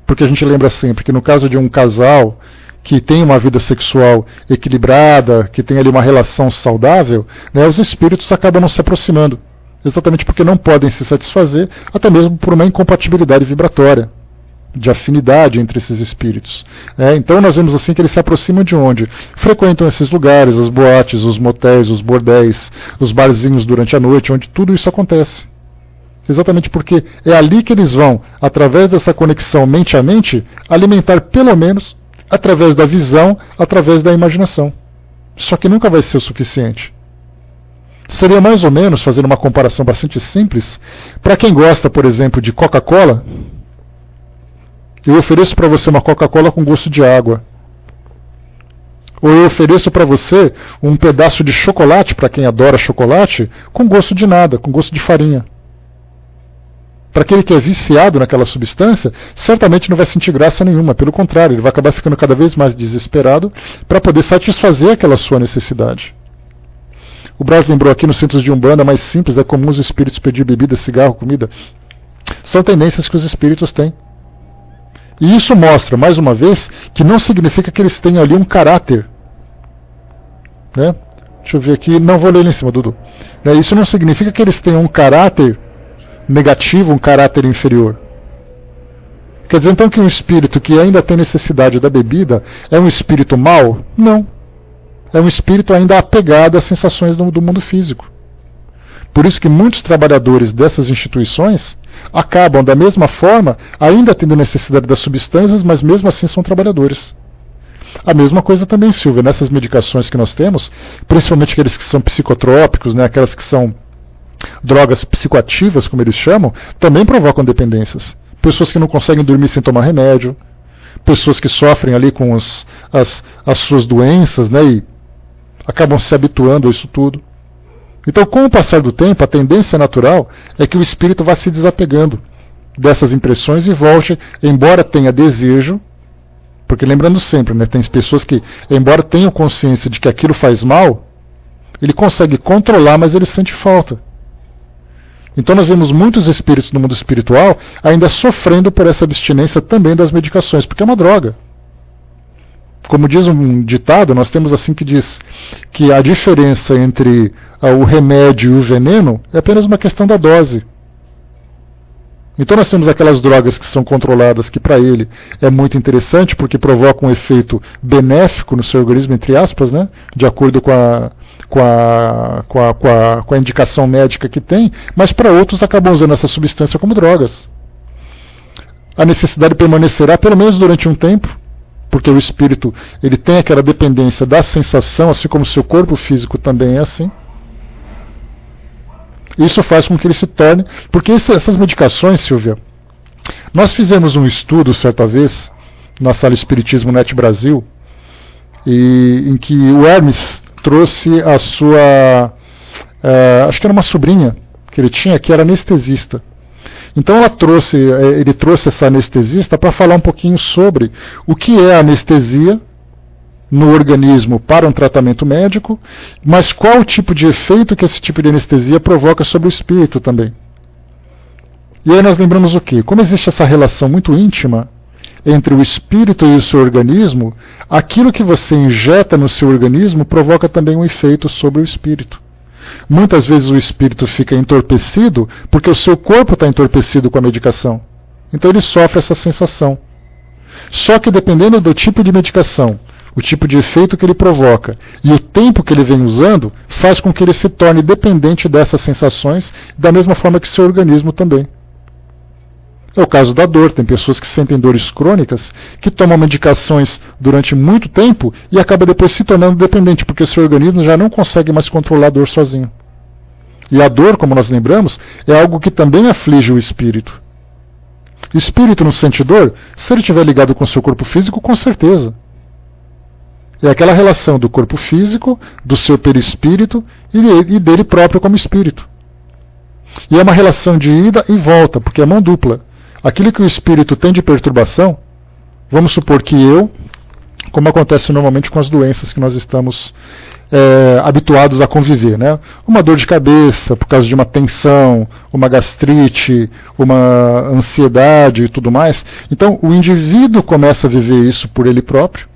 porque a gente lembra sempre que no caso de um casal que tem uma vida sexual equilibrada, que tem ali uma relação saudável, né, os espíritos acabam não se aproximando, exatamente porque não podem se satisfazer, até mesmo por uma incompatibilidade vibratória, de afinidade entre esses espíritos. Então nós vemos assim que eles se aproximam de onde? Frequentam esses lugares, as boates, os motéis, os bordéis, os barzinhos durante a noite, onde tudo isso acontece. Exatamente porque é ali que eles vão, através dessa conexão mente a mente, alimentar pelo menos através da visão, através da imaginação. Só que nunca vai ser o suficiente. Seria mais ou menos, fazendo uma comparação bastante simples, para quem gosta, por exemplo, de Coca-Cola, eu ofereço para você uma Coca-Cola com gosto de água. Ou eu ofereço para você um pedaço de chocolate, para quem adora chocolate, com gosto de nada, com gosto de farinha. Para aquele que é viciado naquela substância, certamente não vai sentir graça nenhuma. Pelo contrário, ele vai acabar ficando cada vez mais desesperado para poder satisfazer aquela sua necessidade. O Braz lembrou aqui nos centros de Umbanda mais simples, é comum os espíritos pedir bebida, cigarro, comida. São tendências que os espíritos têm. E isso mostra, mais uma vez, que não significa que eles tenham ali um caráter. Né? Deixa eu ver aqui, não vou ler lá em cima, Dudu. Isso não significa que eles tenham um caráter negativo, um caráter inferior. Quer dizer então que um espírito que ainda tem necessidade da bebida é um espírito mau? Não. É um espírito ainda apegado às sensações do mundo físico. Por isso que muitos trabalhadores dessas instituições acabam da mesma forma ainda tendo necessidade das substâncias, mas mesmo assim são trabalhadores. A mesma coisa também, Silvia, nessas medicações que nós temos, principalmente aqueles que são psicotrópicos, né, aquelas que são drogas psicoativas, como eles chamam, também provocam dependências. Pessoas que não conseguem dormir sem tomar remédio, pessoas que sofrem ali com as suas doenças, né, e acabam se habituando a isso tudo. Então, com o passar do tempo, a tendência natural é que o espírito vá se desapegando dessas impressões e volte, embora tenha desejo, porque lembrando sempre, né, tem pessoas que, embora tenham consciência de que aquilo faz mal, ele consegue controlar, mas ele sente falta. Então nós vemos muitos espíritos no mundo espiritual ainda sofrendo por essa abstinência também das medicações, porque é uma droga. Como diz um ditado, nós temos assim que diz que a diferença entre o remédio e o veneno é apenas uma questão da dose. Então nós temos aquelas drogas que são controladas, que para ele é muito interessante, porque provocam um efeito benéfico no seu organismo, entre aspas, né? De acordo com a indicação médica que tem, mas para outros acabam usando essa substância como drogas. A necessidade permanecerá pelo menos durante um tempo, porque o espírito ele tem aquela dependência da sensação, assim como o seu corpo físico também é assim. Isso faz com que ele se torne... Porque essas medicações, Silvia, nós fizemos um estudo certa vez na Sala Espiritismo Net Brasil, em que o Hermes trouxe a sua... acho que era uma sobrinha que ele tinha, que era anestesista. Então ele trouxe essa anestesista para falar um pouquinho sobre o que é a anestesia no organismo para um tratamento médico, mas qual o tipo de efeito que esse tipo de anestesia provoca sobre o espírito também. E aí nós lembramos o quê? Como existe essa relação muito íntima entre o espírito e o seu organismo, aquilo que você injeta no seu organismo provoca também um efeito sobre o espírito. Muitas vezes o espírito fica entorpecido porque o seu corpo está entorpecido com a medicação. Então ele sofre essa sensação. Só que dependendo do tipo de medicação, o tipo de efeito que ele provoca e o tempo que ele vem usando, faz com que ele se torne dependente dessas sensações, da mesma forma que seu organismo também. É o caso da dor. Tem pessoas que sentem dores crônicas, que tomam medicações durante muito tempo e acaba depois se tornando dependente, porque seu organismo já não consegue mais controlar a dor sozinho. E a dor, como nós lembramos, é algo que também aflige o espírito. O espírito não sente dor? Se ele estiver ligado com o seu corpo físico, com certeza. É aquela relação do corpo físico, do seu perispírito e dele próprio como espírito. E é uma relação de ida e volta, porque é mão dupla. Aquilo que o espírito tem de perturbação, vamos supor que como acontece normalmente com as doenças que nós estamos habituados a conviver, né? Uma dor de cabeça por causa de uma tensão, uma gastrite, uma ansiedade e tudo mais. Então o indivíduo começa a viver isso por ele próprio.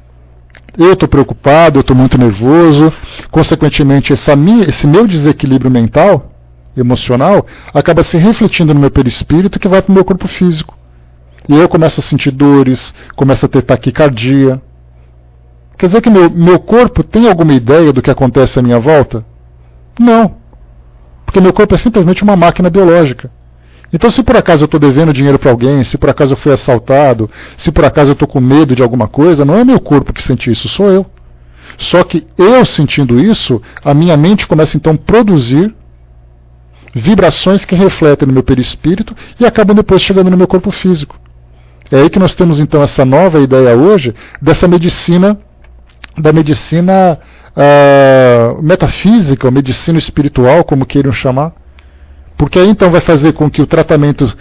Eu estou preocupado, eu estou muito nervoso, consequentemente esse meu desequilíbrio mental, emocional, acaba se refletindo no meu perispírito, que vai para o meu corpo físico. E eu começo a sentir dores, começo a ter taquicardia. Quer dizer que meu corpo tem alguma ideia do que acontece à minha volta? Não. Porque meu corpo é simplesmente uma máquina biológica. Então, se por acaso eu estou devendo dinheiro para alguém, se por acaso eu fui assaltado, se por acaso eu estou com medo de alguma coisa, não é meu corpo que sente isso, sou eu. Só que eu sentindo isso, a minha mente começa então a produzir vibrações que refletem no meu perispírito e acabam depois chegando no meu corpo físico. É aí que nós temos então essa nova ideia hoje dessa medicina, da medicina metafísica, ou medicina espiritual, como queiram chamar. Porque aí então vai fazer com que o tratamento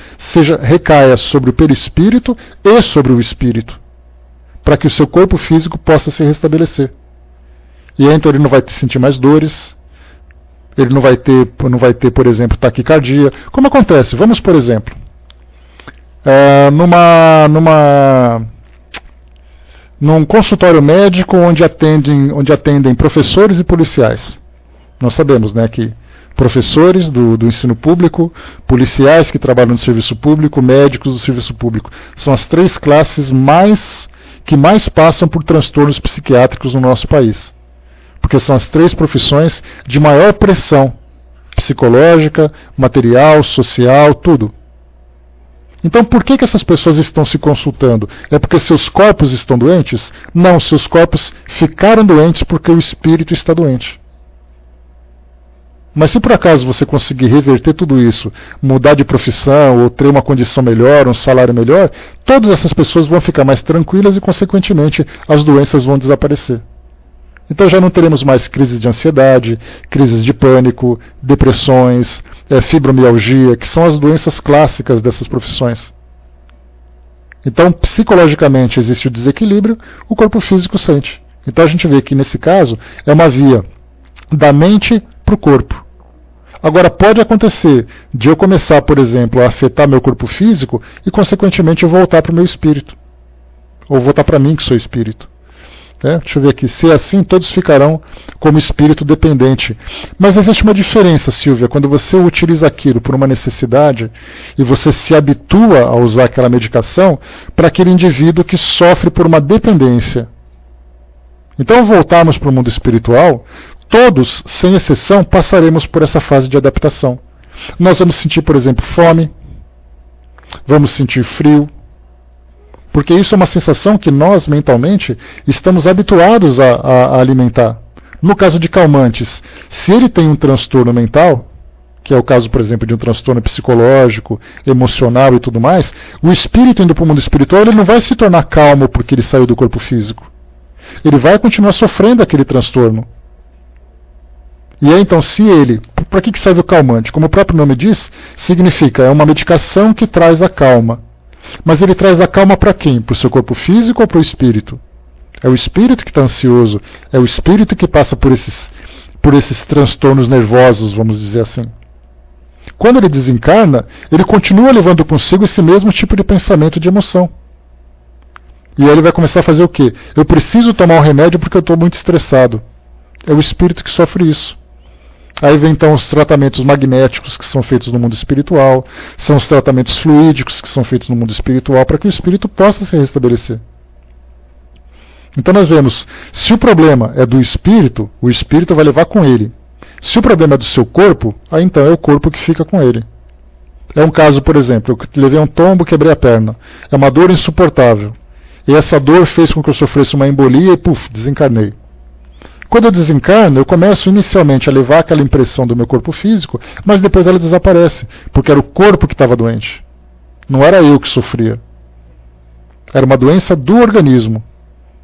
recaia sobre o perispírito e sobre o espírito, para que o seu corpo físico possa se restabelecer. E aí então ele não vai sentir mais dores, ele não vai ter, por exemplo, taquicardia. Como acontece? Vamos, por exemplo, num consultório médico onde atendem professores e policiais. Nós sabemos, né, que professores do ensino público, policiais que trabalham no serviço público, médicos do serviço público. São as três classes que mais passam por transtornos psiquiátricos no nosso país. Porque são as três profissões de maior pressão psicológica, material, social, tudo. Então por que essas pessoas estão se consultando? É porque seus corpos estão doentes? Não, seus corpos ficaram doentes porque o espírito está doente. Mas se por acaso você conseguir reverter tudo isso, mudar de profissão, ou ter uma condição melhor, um salário melhor, todas essas pessoas vão ficar mais tranquilas e, consequentemente, as doenças vão desaparecer. Então já não teremos mais crises de ansiedade, crises de pânico, depressões, fibromialgia, que são as doenças clássicas dessas profissões. Então, psicologicamente existe o desequilíbrio, o corpo físico sente. Então a gente vê que, nesse caso, é uma via da mente para o corpo. Agora, pode acontecer de eu começar, por exemplo, a afetar meu corpo físico e, consequentemente, eu voltar para o meu espírito. Ou voltar para mim, que sou espírito. Deixa eu ver aqui. Se é assim, todos ficarão como espírito dependente. Mas existe uma diferença, Silvia, quando você utiliza aquilo por uma necessidade e você se habitua a usar aquela medicação para aquele indivíduo que sofre por uma dependência. Então, voltarmos para o mundo espiritual, todos, sem exceção, passaremos por essa fase de adaptação. Nós vamos sentir, por exemplo, fome, vamos sentir frio, porque isso é uma sensação que nós, mentalmente, estamos habituados a alimentar. No caso de calmantes, se ele tem um transtorno mental, que é o caso, por exemplo, de um transtorno psicológico, emocional e tudo mais, o espírito indo para o mundo espiritual, ele não vai se tornar calmo porque ele saiu do corpo físico. Ele vai continuar sofrendo aquele transtorno. E aí, então, se ele... Para que serve o calmante? Como o próprio nome diz, significa, é uma medicação que traz a calma. Mas ele traz a calma para quem? Para o seu corpo físico ou para o espírito? É o espírito que está ansioso, é o espírito que passa por esses transtornos nervosos, vamos dizer assim. Quando ele desencarna, ele continua levando consigo esse mesmo tipo de pensamento, de emoção. E aí ele vai começar a fazer o quê? Eu preciso tomar um remédio porque eu estou muito estressado. É o espírito que sofre isso. Aí vem então os tratamentos magnéticos que são feitos no mundo espiritual, são os tratamentos fluídicos que são feitos no mundo espiritual para que o espírito possa se restabelecer. Então nós vemos, se o problema é do espírito, o espírito vai levar com ele. Se o problema é do seu corpo, aí então é o corpo que fica com ele. É um caso, por exemplo, eu levei um tombo, quebrei a perna. É uma dor insuportável. E essa dor fez com que eu sofresse uma embolia e, desencarnei. Quando eu desencarno, eu começo inicialmente a levar aquela impressão do meu corpo físico, mas depois ela desaparece, porque era o corpo que estava doente. Não era eu que sofria. Era uma doença do organismo,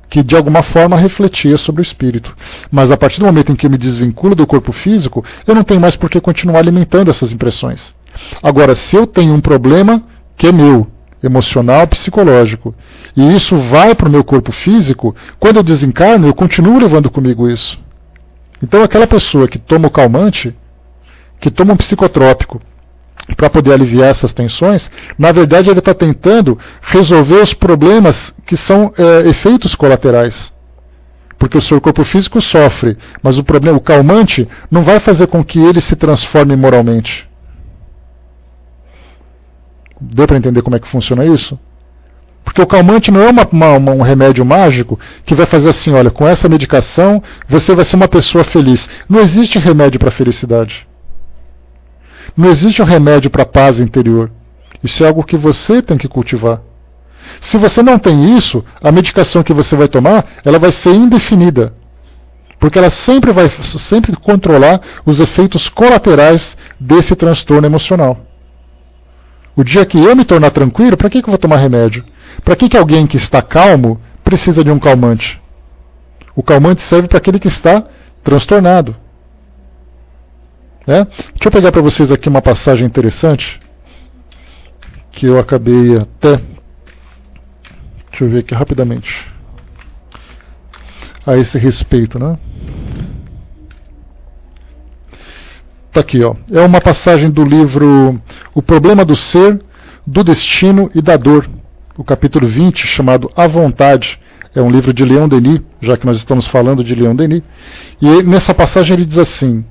que de alguma forma refletia sobre o espírito. Mas a partir do momento em que eu me desvinculo do corpo físico, eu não tenho mais por que continuar alimentando essas impressões. Agora, se eu tenho um problema que é meu, emocional, psicológico, e isso vai para o meu corpo físico, quando eu desencarno, eu continuo levando comigo isso. Então aquela pessoa que toma o calmante, que toma um psicotrópico para poder aliviar essas tensões, na verdade ele está tentando resolver os problemas que são efeitos colaterais. Porque o seu corpo físico sofre, mas o calmante não vai fazer com que ele se transforme moralmente. Deu para entender como é que funciona isso? Porque o calmante não é um remédio mágico que vai fazer assim, olha, com essa medicação você vai ser uma pessoa feliz. Não existe remédio para felicidade. Não existe um remédio para paz interior. Isso é algo que você tem que cultivar. Se você não tem isso, a medicação que você vai tomar, ela vai ser indefinida. Porque ela sempre vai controlar os efeitos colaterais desse transtorno emocional. O dia que eu me tornar tranquilo, para que eu vou tomar remédio? Para que alguém que está calmo precisa de um calmante? O calmante serve para aquele que está transtornado. Deixa eu pegar para vocês aqui uma passagem interessante, que eu acabei até... Deixa eu ver aqui rapidamente. A esse respeito, né? Está aqui, ó. É uma passagem do livro O Problema do Ser, do Destino e da Dor, o capítulo 20, chamado A Vontade. É um livro de Leon Denis, já que nós estamos falando de Leon Denis. E nessa passagem ele diz assim: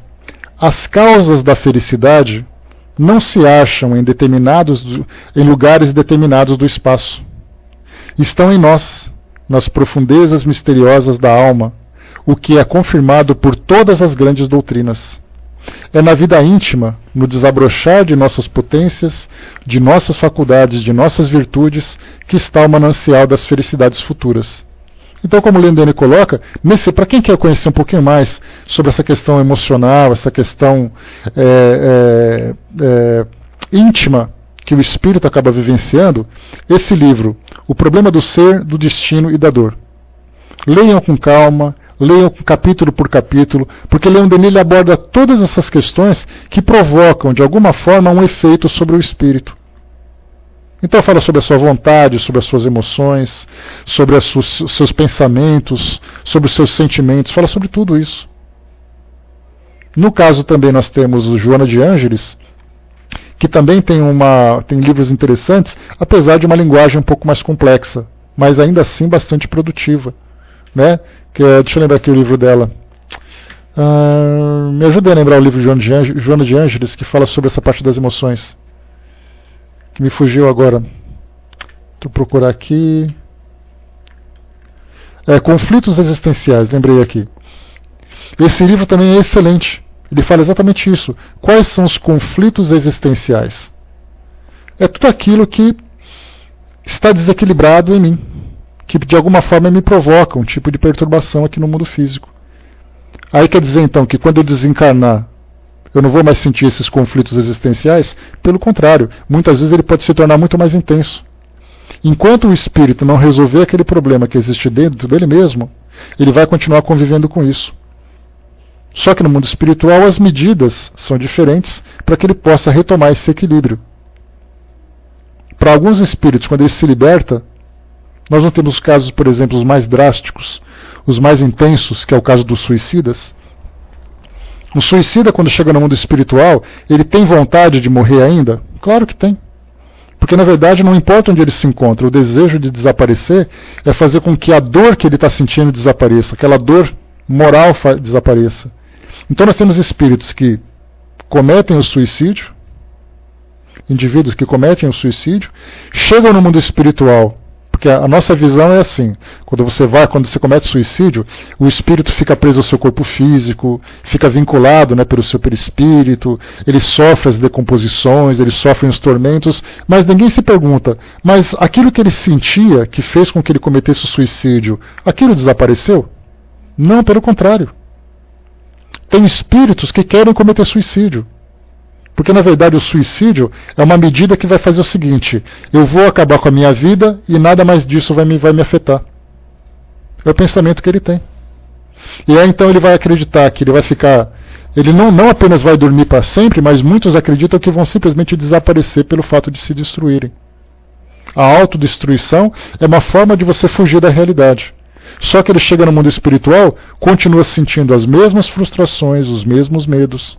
as causas da felicidade não se acham em lugares determinados do espaço. Estão em nós, nas profundezas misteriosas da alma, o que é confirmado por todas as grandes doutrinas. É na vida íntima, no desabrochar de nossas potências, de nossas faculdades, de nossas virtudes, que está o manancial das felicidades futuras. Então, como Leon Denis coloca, para quem quer conhecer um pouquinho mais sobre essa questão emocional, essa questão íntima que o espírito acaba vivenciando, esse livro, O Problema do Ser, do Destino e da Dor. Leiam com calma, leiam capítulo por capítulo, porque Leon Denis ele aborda todas essas questões que provocam, de alguma forma, um efeito sobre o espírito. Então fala sobre a sua vontade, sobre as suas emoções, sobre os seus pensamentos, sobre os seus sentimentos, fala sobre tudo isso. No caso também nós temos o Joana de Ângeles, que também tem livros interessantes, apesar de uma linguagem um pouco mais complexa, mas ainda assim bastante produtiva. né? Deixa eu lembrar aqui o livro dela. Me ajuda a lembrar o livro de Joana de Ângeles, que fala sobre essa parte das emoções. Que me fugiu agora. Deixa eu procurar aqui. Conflitos existenciais, lembrei aqui. Esse livro também é excelente. Ele fala exatamente isso. Quais são os conflitos existenciais? É tudo aquilo que está desequilibrado em mim, que de alguma forma me provoca um tipo de perturbação aqui no mundo físico. Aí quer dizer então que quando eu desencarnar, eu não vou mais sentir esses conflitos existenciais? Pelo contrário, muitas vezes ele pode se tornar muito mais intenso. Enquanto o espírito não resolver aquele problema que existe dentro dele mesmo, ele vai continuar convivendo com isso. Só que no mundo espiritual as medidas são diferentes para que ele possa retomar esse equilíbrio. Para alguns espíritos, quando ele se liberta, nós não temos casos, por exemplo, os mais drásticos, os mais intensos, que é o caso dos suicidas. O suicida, quando chega no mundo espiritual, ele tem vontade de morrer ainda? Claro que tem. Porque, na verdade, não importa onde ele se encontra, o desejo de desaparecer é fazer com que a dor que ele está sentindo desapareça, aquela dor moral desapareça. Então nós temos espíritos que cometem o suicídio, indivíduos que cometem o suicídio, chegam no mundo espiritual, porque a nossa visão é assim, quando você comete suicídio, o espírito fica preso ao seu corpo físico, fica vinculado, né, pelo seu perispírito, ele sofre as decomposições, ele sofre os tormentos, mas ninguém se pergunta, mas aquilo que ele sentia, que fez com que ele cometesse o suicídio, aquilo desapareceu? Não, pelo contrário. Tem espíritos que querem cometer suicídio. Porque, na verdade, o suicídio é uma medida que vai fazer o seguinte: eu vou acabar com a minha vida e nada mais disso vai me afetar. É o pensamento que ele tem. E aí, então, ele vai acreditar que ele vai ficar... Ele não apenas vai dormir para sempre, mas muitos acreditam que vão simplesmente desaparecer pelo fato de se destruírem. A autodestruição é uma forma de você fugir da realidade. Só que ele chega no mundo espiritual, continua sentindo as mesmas frustrações, os mesmos medos,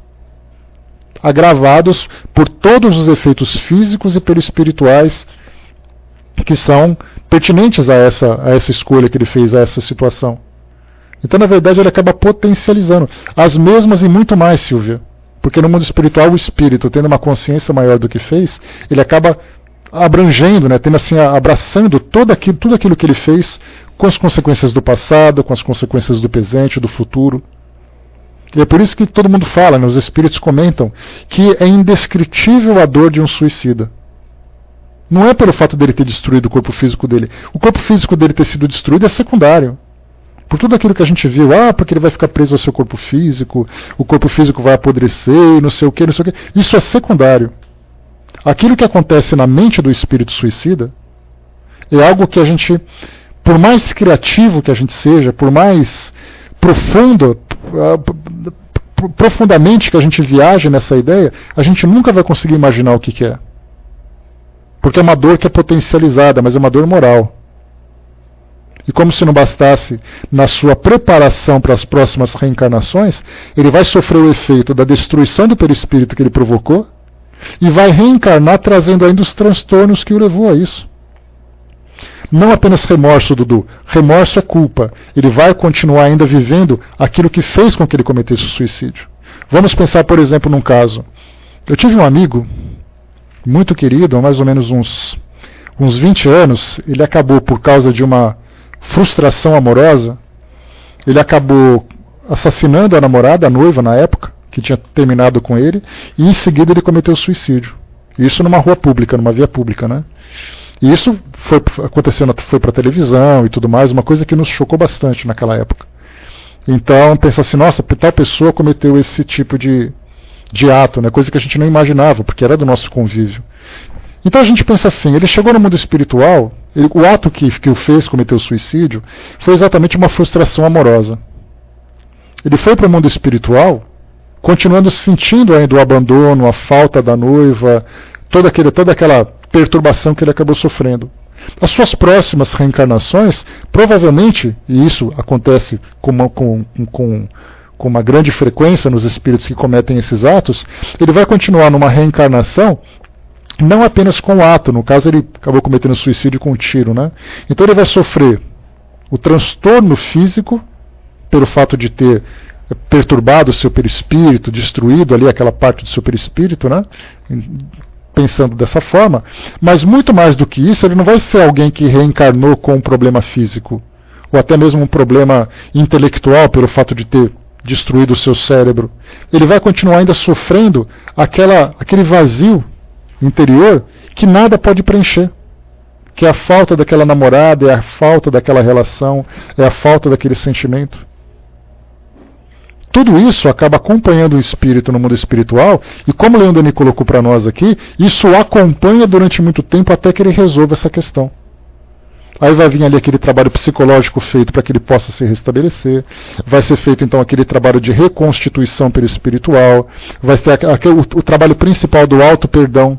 agravados por todos os efeitos físicos e perispirituais que são pertinentes a essa escolha que ele fez, a essa situação. Então, na verdade, ele acaba potencializando as mesmas e muito mais, Silvia. Porque no mundo espiritual, o espírito, tendo uma consciência maior do que fez, ele acaba abrangendo, né, tendo assim, abraçando tudo aquilo que ele fez, com as consequências do passado, com as consequências do presente, do futuro. E é por isso que todo mundo fala, né, os espíritos comentam, que é indescritível a dor de um suicida. Não é pelo fato dele ter destruído o corpo físico dele. O corpo físico dele ter sido destruído é secundário. Por tudo aquilo que a gente viu, porque ele vai ficar preso ao seu corpo físico, o corpo físico vai apodrecer, não sei o que, não sei o que. Isso é secundário. Aquilo que acontece na mente do espírito suicida é algo que a gente, por mais criativo que a gente seja, por mais profundamente que a gente viaje nessa ideia, a gente nunca vai conseguir imaginar o que é. Porque é uma dor que é potencializada, mas é uma dor moral. E como se não bastasse, na sua preparação para as próximas reencarnações, ele vai sofrer o efeito da destruição do perispírito que ele provocou e vai reencarnar trazendo ainda os transtornos que o levou a isso. Não apenas remorso, Dudu. Remorso é culpa. Ele vai continuar ainda vivendo aquilo que fez com que ele cometesse o suicídio. Vamos pensar, por exemplo, num caso. Eu tive um amigo muito querido, há mais ou menos uns 20 anos. Ele acabou, por causa de uma frustração amorosa, ele acabou assassinando a namorada, a noiva na época, que tinha terminado com ele, e em seguida ele cometeu suicídio. Isso numa rua pública, numa via pública, né? E isso foi acontecendo, foi para televisão e tudo mais, uma coisa que nos chocou bastante naquela época. Então, pensar assim, nossa, tal pessoa cometeu esse tipo de ato, né? Coisa que a gente não imaginava, porque era do nosso convívio. Então a gente pensa assim, ele chegou no mundo espiritual, o ato que o fez cometer o suicídio foi exatamente uma frustração amorosa. Ele foi para o mundo espiritual, continuando sentindo ainda o abandono, a falta da noiva, toda aquela perturbação que ele acabou sofrendo. As suas próximas reencarnações, provavelmente, e isso acontece com uma grande frequência nos espíritos que cometem esses atos, ele vai continuar numa reencarnação não apenas com o ato, no caso ele acabou cometendo suicídio com um tiro, né? Então ele vai sofrer o transtorno físico, pelo fato de ter perturbado o seu perispírito, destruído ali aquela parte do seu perispírito, né? Pensando dessa forma, mas muito mais do que isso, ele não vai ser alguém que reencarnou com um problema físico, ou até mesmo um problema intelectual pelo fato de ter destruído o seu cérebro. Ele vai continuar ainda sofrendo aquele vazio interior que nada pode preencher, que é a falta daquela namorada, é a falta daquela relação, é a falta daquele sentimento. Tudo isso acaba acompanhando o espírito no mundo espiritual, e como o Leon Denis colocou para nós aqui, isso o acompanha durante muito tempo até que ele resolva essa questão. Aí vai vir ali aquele trabalho psicológico feito para que ele possa se restabelecer, vai ser feito então aquele trabalho de reconstituição perispiritual, vai ter o trabalho principal do auto-perdão.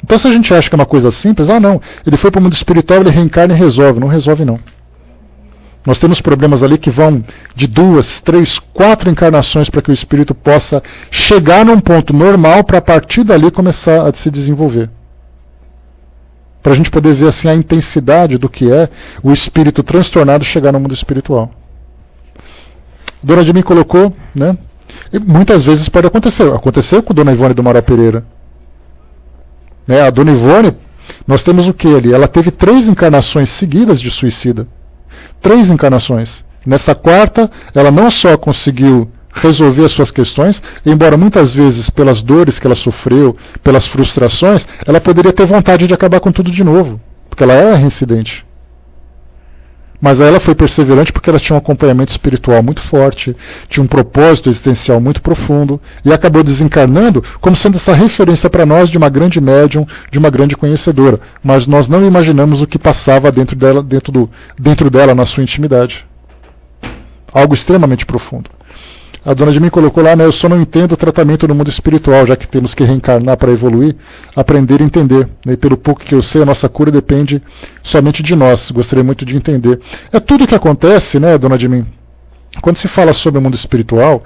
Então se a gente acha que é uma coisa simples, não, ele foi para o mundo espiritual, ele reencarna e resolve. Não resolve não. Nós temos problemas ali que vão de 2, 3, 4 encarnações para que o espírito possa chegar num ponto normal para a partir dali começar a se desenvolver. Para a gente poder ver assim a intensidade do que é o espírito transtornado chegar no mundo espiritual. Dona Dimi colocou, né? E muitas vezes pode acontecer. Aconteceu com Dona Ivone do Amaral Pereira. Né? A Dona Ivone, nós temos o que ali? Ela teve 3 encarnações seguidas de suicida. 3 encarnações. Nessa 4ª, ela não só conseguiu resolver as suas questões, embora muitas vezes pelas dores que ela sofreu, pelas frustrações, ela poderia ter vontade de acabar com tudo de novo, porque ela era reincidente. Mas ela foi perseverante porque ela tinha um acompanhamento espiritual muito forte, tinha um propósito existencial muito profundo, e acabou desencarnando como sendo essa referência para nós de uma grande médium, de uma grande conhecedora. Mas nós não imaginamos o que passava dentro dela na sua intimidade. Algo extremamente profundo. A Dona de mim colocou lá, né, eu só não entendo o tratamento no mundo espiritual, já que temos que reencarnar para evoluir, aprender e entender. E pelo pouco que eu sei, a nossa cura depende somente de nós. Gostaria muito de entender. É tudo o que acontece, né, Dona de mim? Quando se fala sobre o mundo espiritual,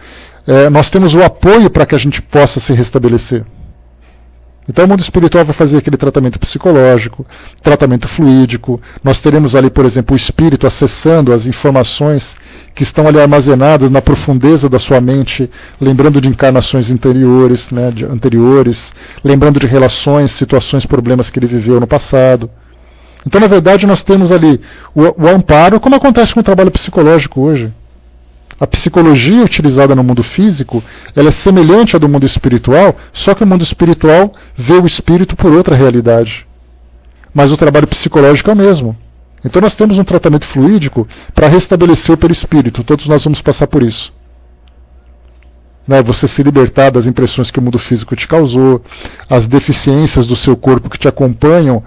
nós temos o apoio para que a gente possa se restabelecer. Então o mundo espiritual vai fazer aquele tratamento psicológico, tratamento fluídico. Nós teremos ali, por exemplo, o espírito acessando as informações que estão ali armazenadas na profundeza da sua mente, lembrando de encarnações anteriores, lembrando de relações, situações, problemas que ele viveu no passado. Então, na verdade, nós temos ali o amparo, como acontece com o trabalho psicológico hoje. A psicologia utilizada no mundo físico, ela é semelhante à do mundo espiritual, só que o mundo espiritual vê o espírito por outra realidade. Mas o trabalho psicológico é o mesmo. Então nós temos um tratamento fluídico para restabelecer o perispírito. Todos nós vamos passar por isso. Você se libertar das impressões que o mundo físico te causou, as deficiências do seu corpo que te acompanham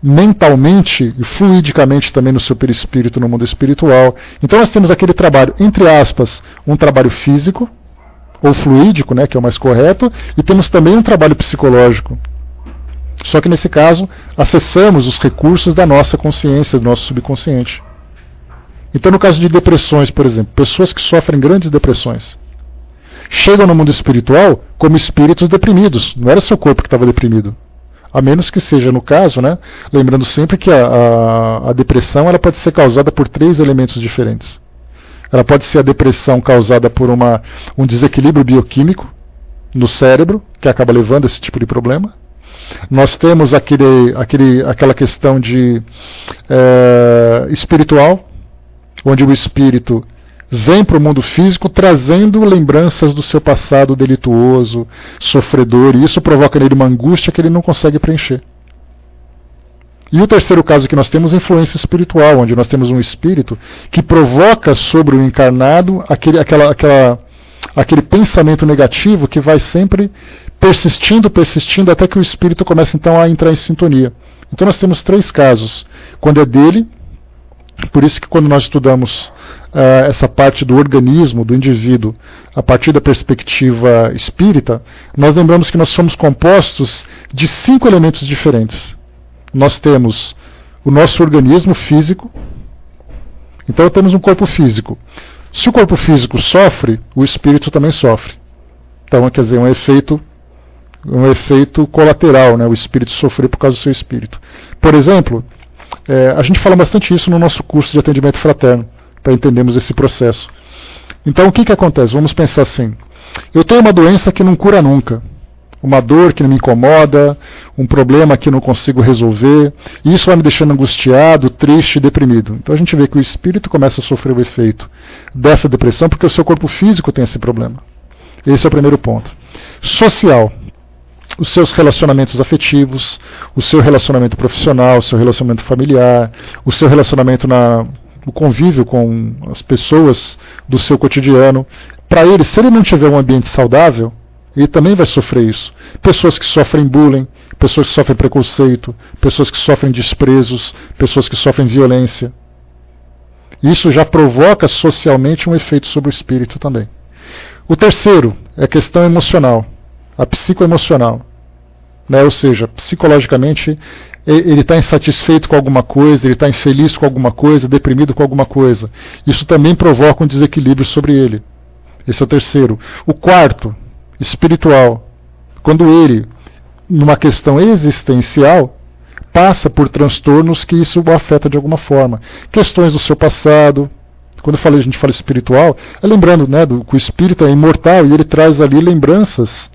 mentalmente e fluidicamente também no seu perispírito, no mundo espiritual. Então nós temos aquele trabalho, entre aspas, um trabalho físico, ou fluídico, que é o mais correto, e temos também um trabalho psicológico. Só que nesse caso, acessamos os recursos da nossa consciência, do nosso subconsciente. Então no caso de depressões, por exemplo, pessoas que sofrem grandes depressões, chegam no mundo espiritual como espíritos deprimidos, não era seu corpo que estava deprimido. A menos que seja no caso, lembrando sempre que a depressão ela pode ser causada por 3 elementos diferentes. Ela pode ser a depressão causada por um desequilíbrio bioquímico no cérebro, que acaba levando a esse tipo de problema. Nós temos aquela questão de espiritual, onde o espírito vem para o mundo físico trazendo lembranças do seu passado delituoso, sofredor, e isso provoca nele uma angústia que ele não consegue preencher. E o terceiro caso que nós temos é influência espiritual, onde nós temos um espírito que provoca sobre o encarnado aquele pensamento negativo que vai sempre persistindo, até que o espírito começa então a entrar em sintonia. Então nós temos 3 casos. Quando é dele, por isso que quando nós estudamos essa parte do organismo, do indivíduo, a partir da perspectiva espírita, nós lembramos que nós somos compostos de 5 elementos diferentes. Nós temos o nosso organismo físico, então temos um corpo físico. Se o corpo físico sofre, o espírito também sofre. Então, quer dizer, um efeito colateral, o espírito sofrer por causa do seu espírito. Por exemplo, A gente fala bastante isso no nosso curso de atendimento fraterno, para entendermos esse processo. Então, o que acontece? Vamos pensar assim. Eu tenho uma doença que não cura nunca. Uma dor que me incomoda, um problema que não consigo resolver, e isso vai me deixando angustiado, triste e deprimido. Então a gente vê que o espírito começa a sofrer o efeito dessa depressão porque o seu corpo físico tem esse problema. Esse é o primeiro ponto. Social. Os seus relacionamentos afetivos, o seu relacionamento profissional, o seu relacionamento familiar, o seu relacionamento no convívio com as pessoas do seu cotidiano. Para ele, se ele não tiver um ambiente saudável, ele também vai sofrer isso. Pessoas que sofrem bullying, pessoas que sofrem preconceito, pessoas que sofrem desprezos, pessoas que sofrem violência. Isso já provoca socialmente um efeito sobre o espírito também. O terceiro é a questão emocional, a psicoemocional. Ou seja, psicologicamente ele está insatisfeito com alguma coisa, ele está infeliz com alguma coisa, deprimido com alguma coisa. Isso também provoca um desequilíbrio sobre ele. Esse é o terceiro. O quarto, espiritual, quando ele, numa questão existencial, passa por transtornos que isso o afeta de alguma forma. Questões do seu passado. Quando a gente fala espiritual, é lembrando que o espírito é imortal e ele traz ali lembranças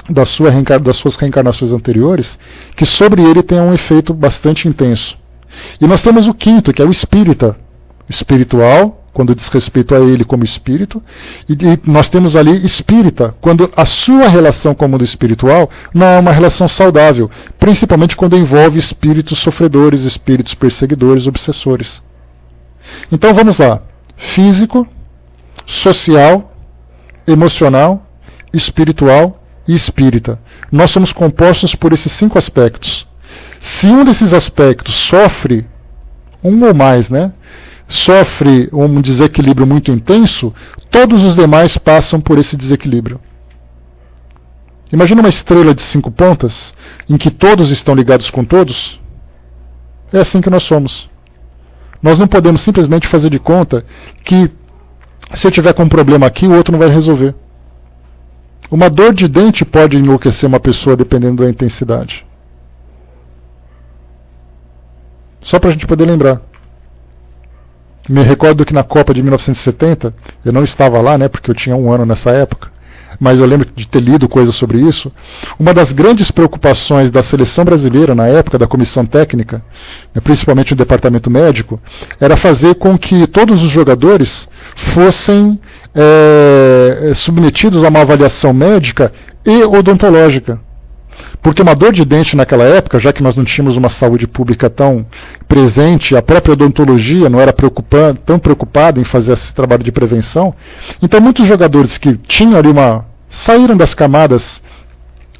das suas reencarnações anteriores, que sobre ele tem um efeito bastante intenso. E nós temos o quinto, que é o espírita, espiritual, quando diz respeito a ele como espírito, e nós temos ali espírita, quando a sua relação com o mundo espiritual não é uma relação saudável, principalmente quando envolve espíritos sofredores, espíritos perseguidores, obsessores. Então vamos lá. Físico, social, emocional, espiritual e espírita. Nós somos compostos por esses 5 aspectos. Se um desses aspectos sofre, um ou mais, sofre um desequilíbrio muito intenso, todos os demais passam por esse desequilíbrio. Imagina uma estrela de 5 pontas, em que todos estão ligados com todos. É assim que nós somos. Nós não podemos simplesmente fazer de conta que se eu tiver com um problema aqui, o outro não vai resolver. Uma dor de dente pode enlouquecer uma pessoa dependendo da intensidade. Só para a gente poder lembrar. Me recordo que na Copa de 1970, eu não estava lá, porque eu tinha 1 ano nessa época, mas eu lembro de ter lido coisas sobre isso. Uma das grandes preocupações da seleção brasileira na época, da comissão técnica, principalmente o departamento médico, era fazer com que todos os jogadores fossem submetidos a uma avaliação médica e odontológica. Porque uma dor de dente naquela época, já que nós não tínhamos uma saúde pública tão presente, a própria odontologia não era tão preocupada em fazer esse trabalho de prevenção, então muitos jogadores que tinham ali saíram das camadas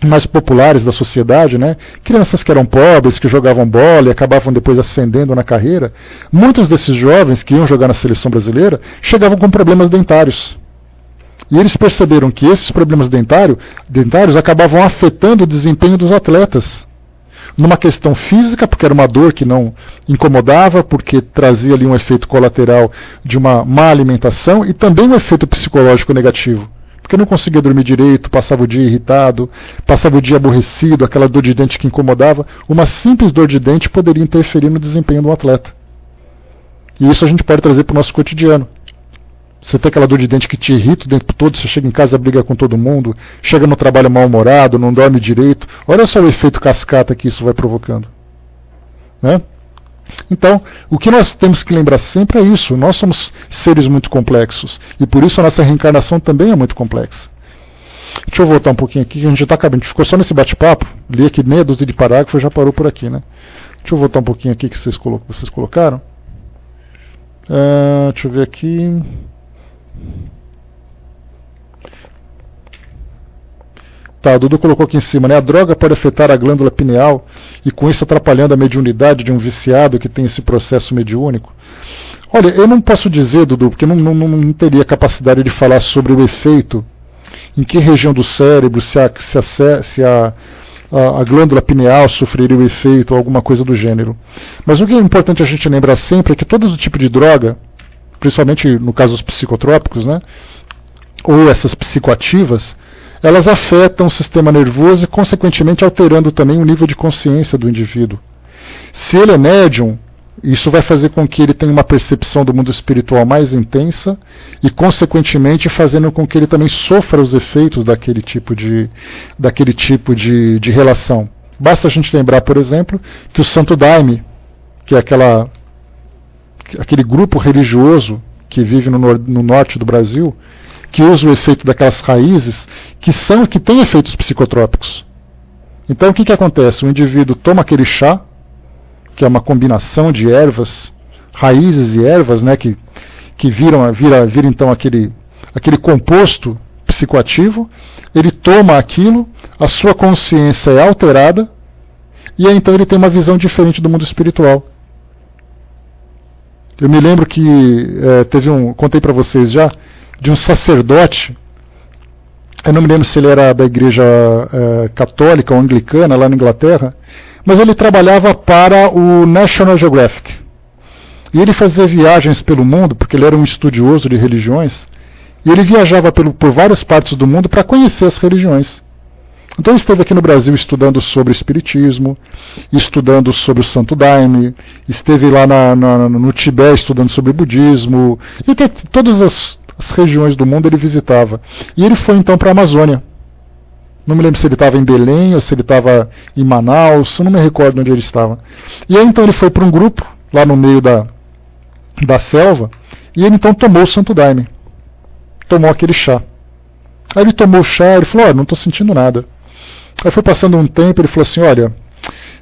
mais populares da sociedade, crianças que eram pobres, que jogavam bola e acabavam depois ascendendo na carreira, muitos desses jovens que iam jogar na seleção brasileira chegavam com problemas dentários. E eles perceberam que esses problemas dentários acabavam afetando o desempenho dos atletas. Numa questão física, porque era uma dor que não incomodava, porque trazia ali um efeito colateral de uma má alimentação, e também um efeito psicológico negativo. Porque não conseguia dormir direito, passava o dia irritado, passava o dia aborrecido, aquela dor de dente que incomodava. Uma simples dor de dente poderia interferir no desempenho do atleta. E isso a gente pode trazer para o nosso cotidiano. Você tem aquela dor de dente que te irrita o tempo todo, você chega em casa, briga com todo mundo, chega no trabalho mal-humorado, não dorme direito. Olha só o efeito cascata que isso vai provocando. Então, o que nós temos que lembrar sempre é isso. Nós somos seres muito complexos. E por isso a nossa reencarnação também é muito complexa. Deixa eu voltar um pouquinho aqui, que a gente já está acabando. A gente ficou só nesse bate-papo, li aqui meia dúzia de parágrafos e já parou por aqui. Deixa eu voltar um pouquinho aqui que vocês colocaram. Deixa eu ver aqui. Tá, o Dudu colocou aqui em cima, A droga pode afetar a glândula pineal e com isso atrapalhando a mediunidade de um viciado que tem esse processo mediúnico. Olha, eu não posso dizer, Dudu, porque não teria capacidade de falar sobre o efeito, em que região do cérebro, se a glândula pineal sofreria o efeito ou alguma coisa do gênero. Mas o que é importante a gente lembrar sempre é que todo tipo de droga, principalmente no caso dos psicotrópicos, ou essas psicoativas, elas afetam o sistema nervoso e, consequentemente, alterando também o nível de consciência do indivíduo. Se ele é médium, isso vai fazer com que ele tenha uma percepção do mundo espiritual mais intensa e, consequentemente, fazendo com que ele também sofra os efeitos daquele tipo de relação. Basta a gente lembrar, por exemplo, que o Santo Daime, que é aquele grupo religioso que vive no norte do Brasil, que usa o efeito daquelas raízes que têm efeitos psicotrópicos. Então o que acontece? O indivíduo toma aquele chá, que é uma combinação de ervas, raízes e ervas, né, que vira então aquele composto psicoativo. Ele toma aquilo, a sua consciência é alterada, e aí então ele tem uma visão diferente do mundo espiritual. Eu me lembro que contei para vocês já, de um sacerdote, eu não me lembro se ele era da igreja católica ou anglicana lá na Inglaterra, mas ele trabalhava para o National Geographic. E ele fazia viagens pelo mundo, porque ele era um estudioso de religiões, e ele viajava por várias partes do mundo para conhecer as religiões. Então ele esteve aqui no Brasil estudando sobre o Espiritismo, estudando sobre o Santo Daime, esteve lá no Tibete estudando sobre o Budismo, e todas as regiões do mundo ele visitava. E ele foi então para a Amazônia. Não me lembro se ele estava em Belém ou se ele estava em Manaus, não me recordo onde ele estava. E aí então ele foi para um grupo, lá no meio da selva, e ele então tomou o Santo Daime. Tomou aquele chá. Aí ele tomou o chá, ele falou, não estou sentindo nada. Aí foi passando um tempo, ele falou assim, olha,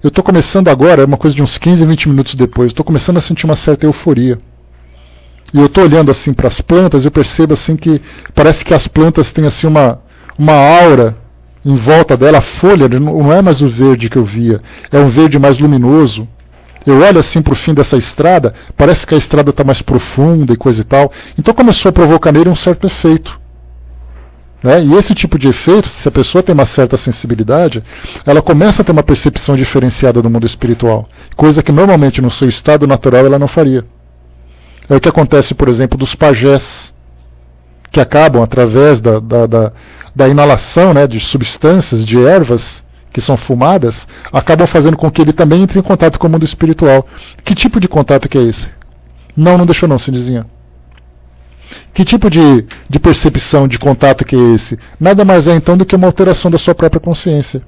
eu estou começando agora, é uma coisa de uns 15, 20 minutos depois, estou começando a sentir uma certa euforia. E eu estou olhando assim para as plantas, eu percebo assim que parece que as plantas têm assim uma aura em volta dela, a folha não é mais o verde que eu via, é um verde mais luminoso. Eu olho assim para o fim dessa estrada, parece que a estrada está mais profunda e coisa e tal. Então começou a provocar nele um certo efeito. Né? E esse tipo de efeito, se a pessoa tem uma certa sensibilidade, ela começa a ter uma percepção diferenciada do mundo espiritual, coisa que normalmente no seu estado natural ela não faria. É o que acontece, por exemplo, dos pajés, que acabam, através da inalação, né, de substâncias, de ervas, que são fumadas, acabam fazendo com que ele também entre em contato com o mundo espiritual. Que tipo de contato que é esse? Não deixou não, Cinizinha. Que tipo de percepção de contato que é esse? Nada mais é então do que uma alteração da sua própria consciência.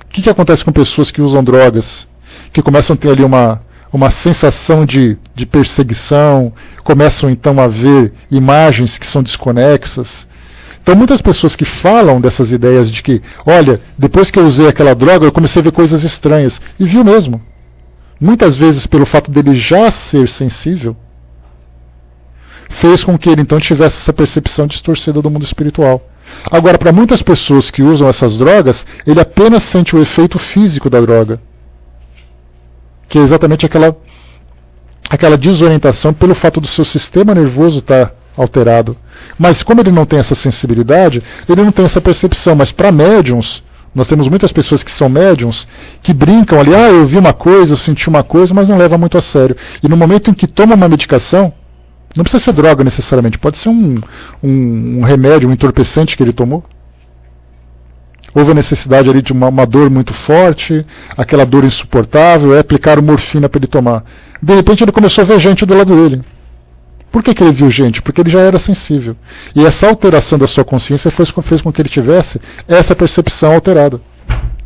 O que acontece com pessoas que usam drogas, que começam a ter ali uma sensação de perseguição, começam então a ver imagens que são desconexas. Então muitas pessoas que falam dessas ideias de que, olha, depois que eu usei aquela droga eu comecei a ver coisas estranhas, e viu mesmo. Muitas vezes pelo fato dele já ser sensível, fez com que ele então tivesse essa percepção distorcida do mundo espiritual. Agora, para muitas pessoas que usam essas drogas, ele apenas sente o efeito físico da droga, que é exatamente aquela desorientação pelo fato do seu sistema nervoso estar alterado. Mas como ele não tem essa sensibilidade, ele não tem essa percepção. Mas para médiums, nós temos muitas pessoas que são médiums, que brincam ali, eu vi uma coisa, eu senti uma coisa, mas não leva muito a sério. E no momento em que toma uma medicação, não precisa ser droga necessariamente, pode ser um remédio, um entorpecente que ele tomou. Houve a necessidade ali de uma dor muito forte, aquela dor insuportável, aplicaram morfina para ele tomar. De repente ele começou a ver gente do lado dele. Por que ele viu gente? Porque ele já era sensível. E essa alteração da sua consciência fez com que ele tivesse essa percepção alterada,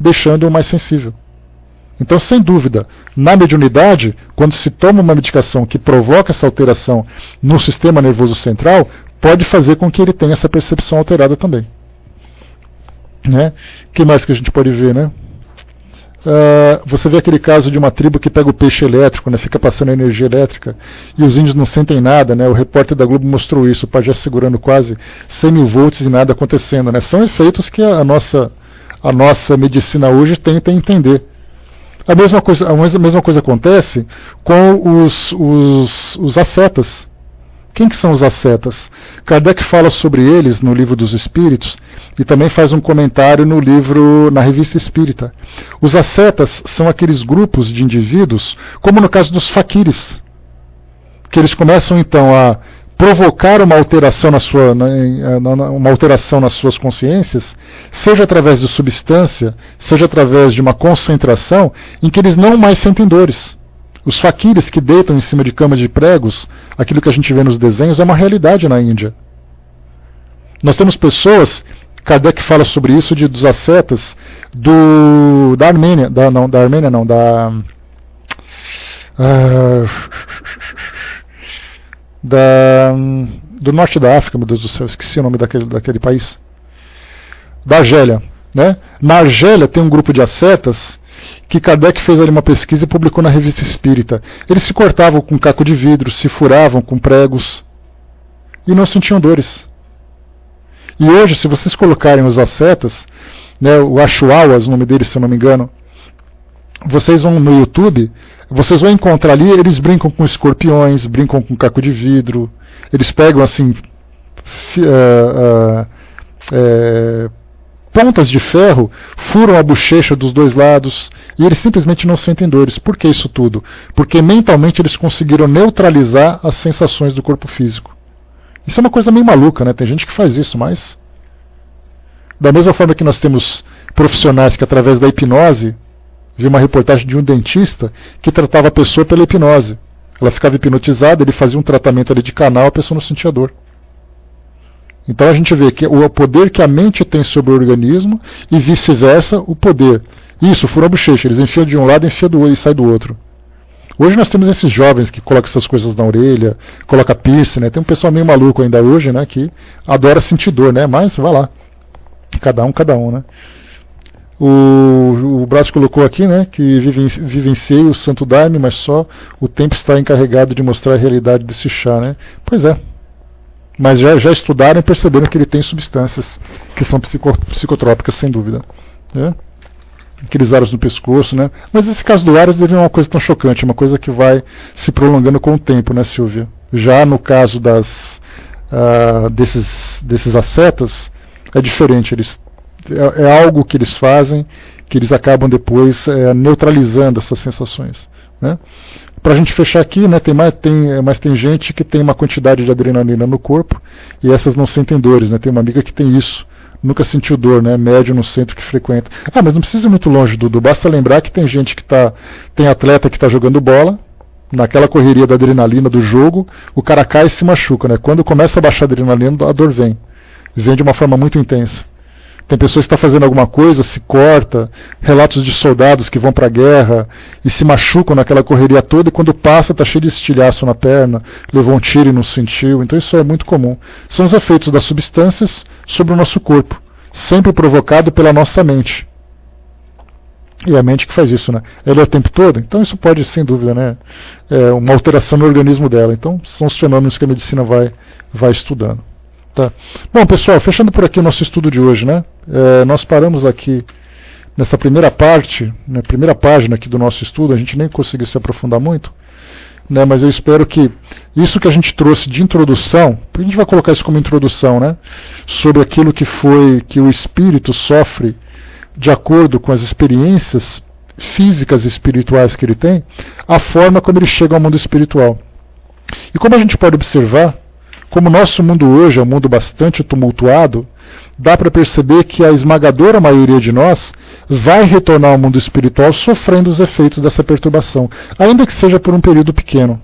deixando-o mais sensível. Então, sem dúvida, na mediunidade, quando se toma uma medicação que provoca essa alteração no sistema nervoso central, pode fazer com que ele tenha essa percepção alterada também. Né? O que mais que a gente pode ver, né? Você vê aquele caso de uma tribo que pega o peixe elétrico, né? Fica passando energia elétrica, e os índios não sentem nada, né? O repórter da Globo mostrou isso, o pajé segurando quase 100 mil volts e nada acontecendo, né? São efeitos que a nossa medicina hoje tenta entender. A mesma coisa acontece com os ascetas. Quem que são os ascetas? Kardec fala sobre eles no Livro dos Espíritos e também faz um comentário na Revista Espírita. Os ascetas são aqueles grupos de indivíduos, como no caso dos faquires, que eles começam então a provocar uma alteração, uma alteração nas suas consciências, seja através de substância, seja através de uma concentração, em que eles não mais sentem dores. Os faquires que deitam em cima de camas de pregos, aquilo que a gente vê nos desenhos, é uma realidade na Índia. Nós temos pessoas, Kardec fala sobre isso, dos ascetas da Armênia, do norte da África, meu Deus do céu, esqueci o nome daquele país, da Argélia, né? Na Argélia tem um grupo de ascetas que Kardec fez ali uma pesquisa e publicou na Revista Espírita. Eles se cortavam com caco de vidro, se furavam com pregos e não sentiam dores. E hoje, se vocês colocarem os ascetas, né, o Achuauas, o nome dele, se eu não me engano, vocês vão no YouTube, vocês vão encontrar ali, eles brincam com escorpiões, brincam com caco de vidro, eles pegam assim pontas de ferro, furam a bochecha dos dois lados e eles simplesmente não sentem dores. Por que isso tudo? Porque mentalmente eles conseguiram neutralizar as sensações do corpo físico. Isso é uma coisa meio maluca, né? Tem gente que faz isso, mas da mesma forma que nós temos profissionais que através da hipnose, vi uma reportagem de um dentista que tratava a pessoa pela hipnose. Ela ficava hipnotizada, ele fazia um tratamento ali de canal, a pessoa não sentia dor. Então a gente vê que o poder que a mente tem sobre o organismo e vice-versa o poder. Isso, fura a bochecha, eles enfiam de um lado e enfiam do outro e sai do outro. Hoje nós temos esses jovens que colocam essas coisas na orelha, coloca piercing, né? Tem um pessoal meio maluco ainda hoje, né, que adora sentir dor, né? Mas vai lá. Cada um, né? O Brás colocou aqui, né, que vivenciei o Santo Daime, mas só o tempo está encarregado de mostrar a realidade desse chá, né? Pois é. Mas já estudaram e perceberam que ele tem substâncias que são psicotrópicas, sem dúvida. Né? Aqueles aros no pescoço, né? Mas esse caso do Aras não é uma coisa tão chocante, é uma coisa que vai se prolongando com o tempo, né, Silvia? Já no caso desses ascetas, é diferente. É algo que eles fazem, que eles acabam depois neutralizando essas sensações. Né? Para a gente fechar aqui, né, tem gente que tem uma quantidade de adrenalina no corpo e essas não sentem dores. Né? Tem uma amiga que tem isso, nunca sentiu dor, né? Médio no centro que frequenta. Mas não precisa ir muito longe, Dudu. Basta lembrar que tem gente tem atleta que está jogando bola, naquela correria da adrenalina do jogo, o cara cai e se machuca. Né? Quando começa a baixar a adrenalina, a dor vem de uma forma muito intensa. Tem pessoas que estão fazendo alguma coisa, se corta, relatos de soldados que vão para a guerra e se machucam naquela correria toda e quando passa está cheio de estilhaço na perna, levou um tiro e não sentiu. Então isso é muito comum. São os efeitos das substâncias sobre o nosso corpo, sempre provocado pela nossa mente. E a mente que faz isso, né? Ela é o tempo todo, então isso pode, sem dúvida, né? Uma alteração no organismo dela. Então são os fenômenos que a medicina vai estudando. Tá. Bom, pessoal, fechando por aqui o nosso estudo de hoje, né? Nós paramos aqui nessa primeira parte, na primeira página aqui do nosso estudo, a gente nem conseguiu se aprofundar muito, né? Mas eu espero que isso que a gente trouxe de introdução, a gente vai colocar isso como introdução, né? Sobre aquilo que o espírito sofre de acordo com as experiências físicas e espirituais que ele tem, a forma como ele chega ao mundo espiritual. E como a gente pode observar, como o nosso mundo hoje é um mundo bastante tumultuado, dá para perceber que a esmagadora maioria de nós vai retornar ao mundo espiritual sofrendo os efeitos dessa perturbação, ainda que seja por um período pequeno.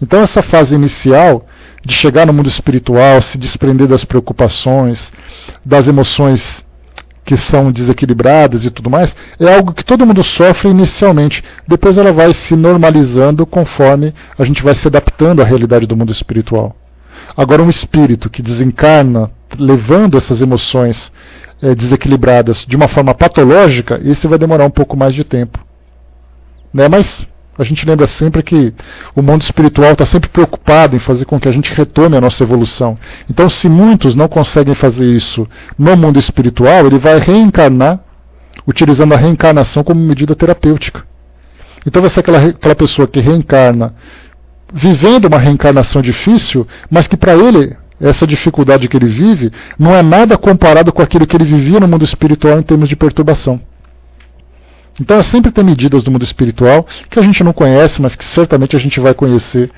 Então essa fase inicial de chegar no mundo espiritual, se desprender das preocupações, das emoções que são desequilibradas e tudo mais, é algo que todo mundo sofre inicialmente. Depois ela vai se normalizando conforme a gente vai se adaptando à realidade do mundo espiritual. Agora, um espírito que desencarna levando essas emoções desequilibradas de uma forma patológica, esse vai demorar um pouco mais de tempo. Né? Mas a gente lembra sempre que o mundo espiritual está sempre preocupado em fazer com que a gente retome a nossa evolução. Então, se muitos não conseguem fazer isso no mundo espiritual, ele vai reencarnar, utilizando a reencarnação como medida terapêutica. Então vai ser aquela pessoa que reencarna vivendo uma reencarnação difícil, mas que para ele, essa dificuldade que ele vive, não é nada comparado com aquilo que ele vivia no mundo espiritual em termos de perturbação. Então sempre tem medidas do mundo espiritual que a gente não conhece, mas que certamente a gente vai conhecer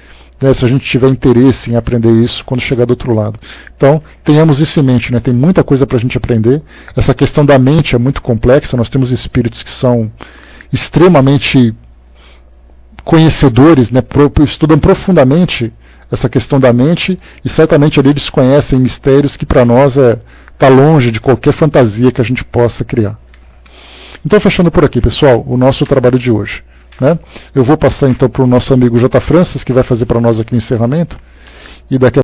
né, se a gente tiver interesse em aprender isso quando chegar do outro lado. Então, tenhamos isso em mente, né, tem muita coisa para a gente aprender. Essa questão da mente é muito complexa, nós temos espíritos que são extremamente conhecedores, né, estudam profundamente essa questão da mente, e certamente ali eles conhecem mistérios que para nós está longe de qualquer fantasia que a gente possa criar. Então, fechando por aqui, pessoal, o nosso trabalho de hoje, né? Eu vou passar então para o nosso amigo J. Francis, que vai fazer para nós aqui o encerramento, e daqui a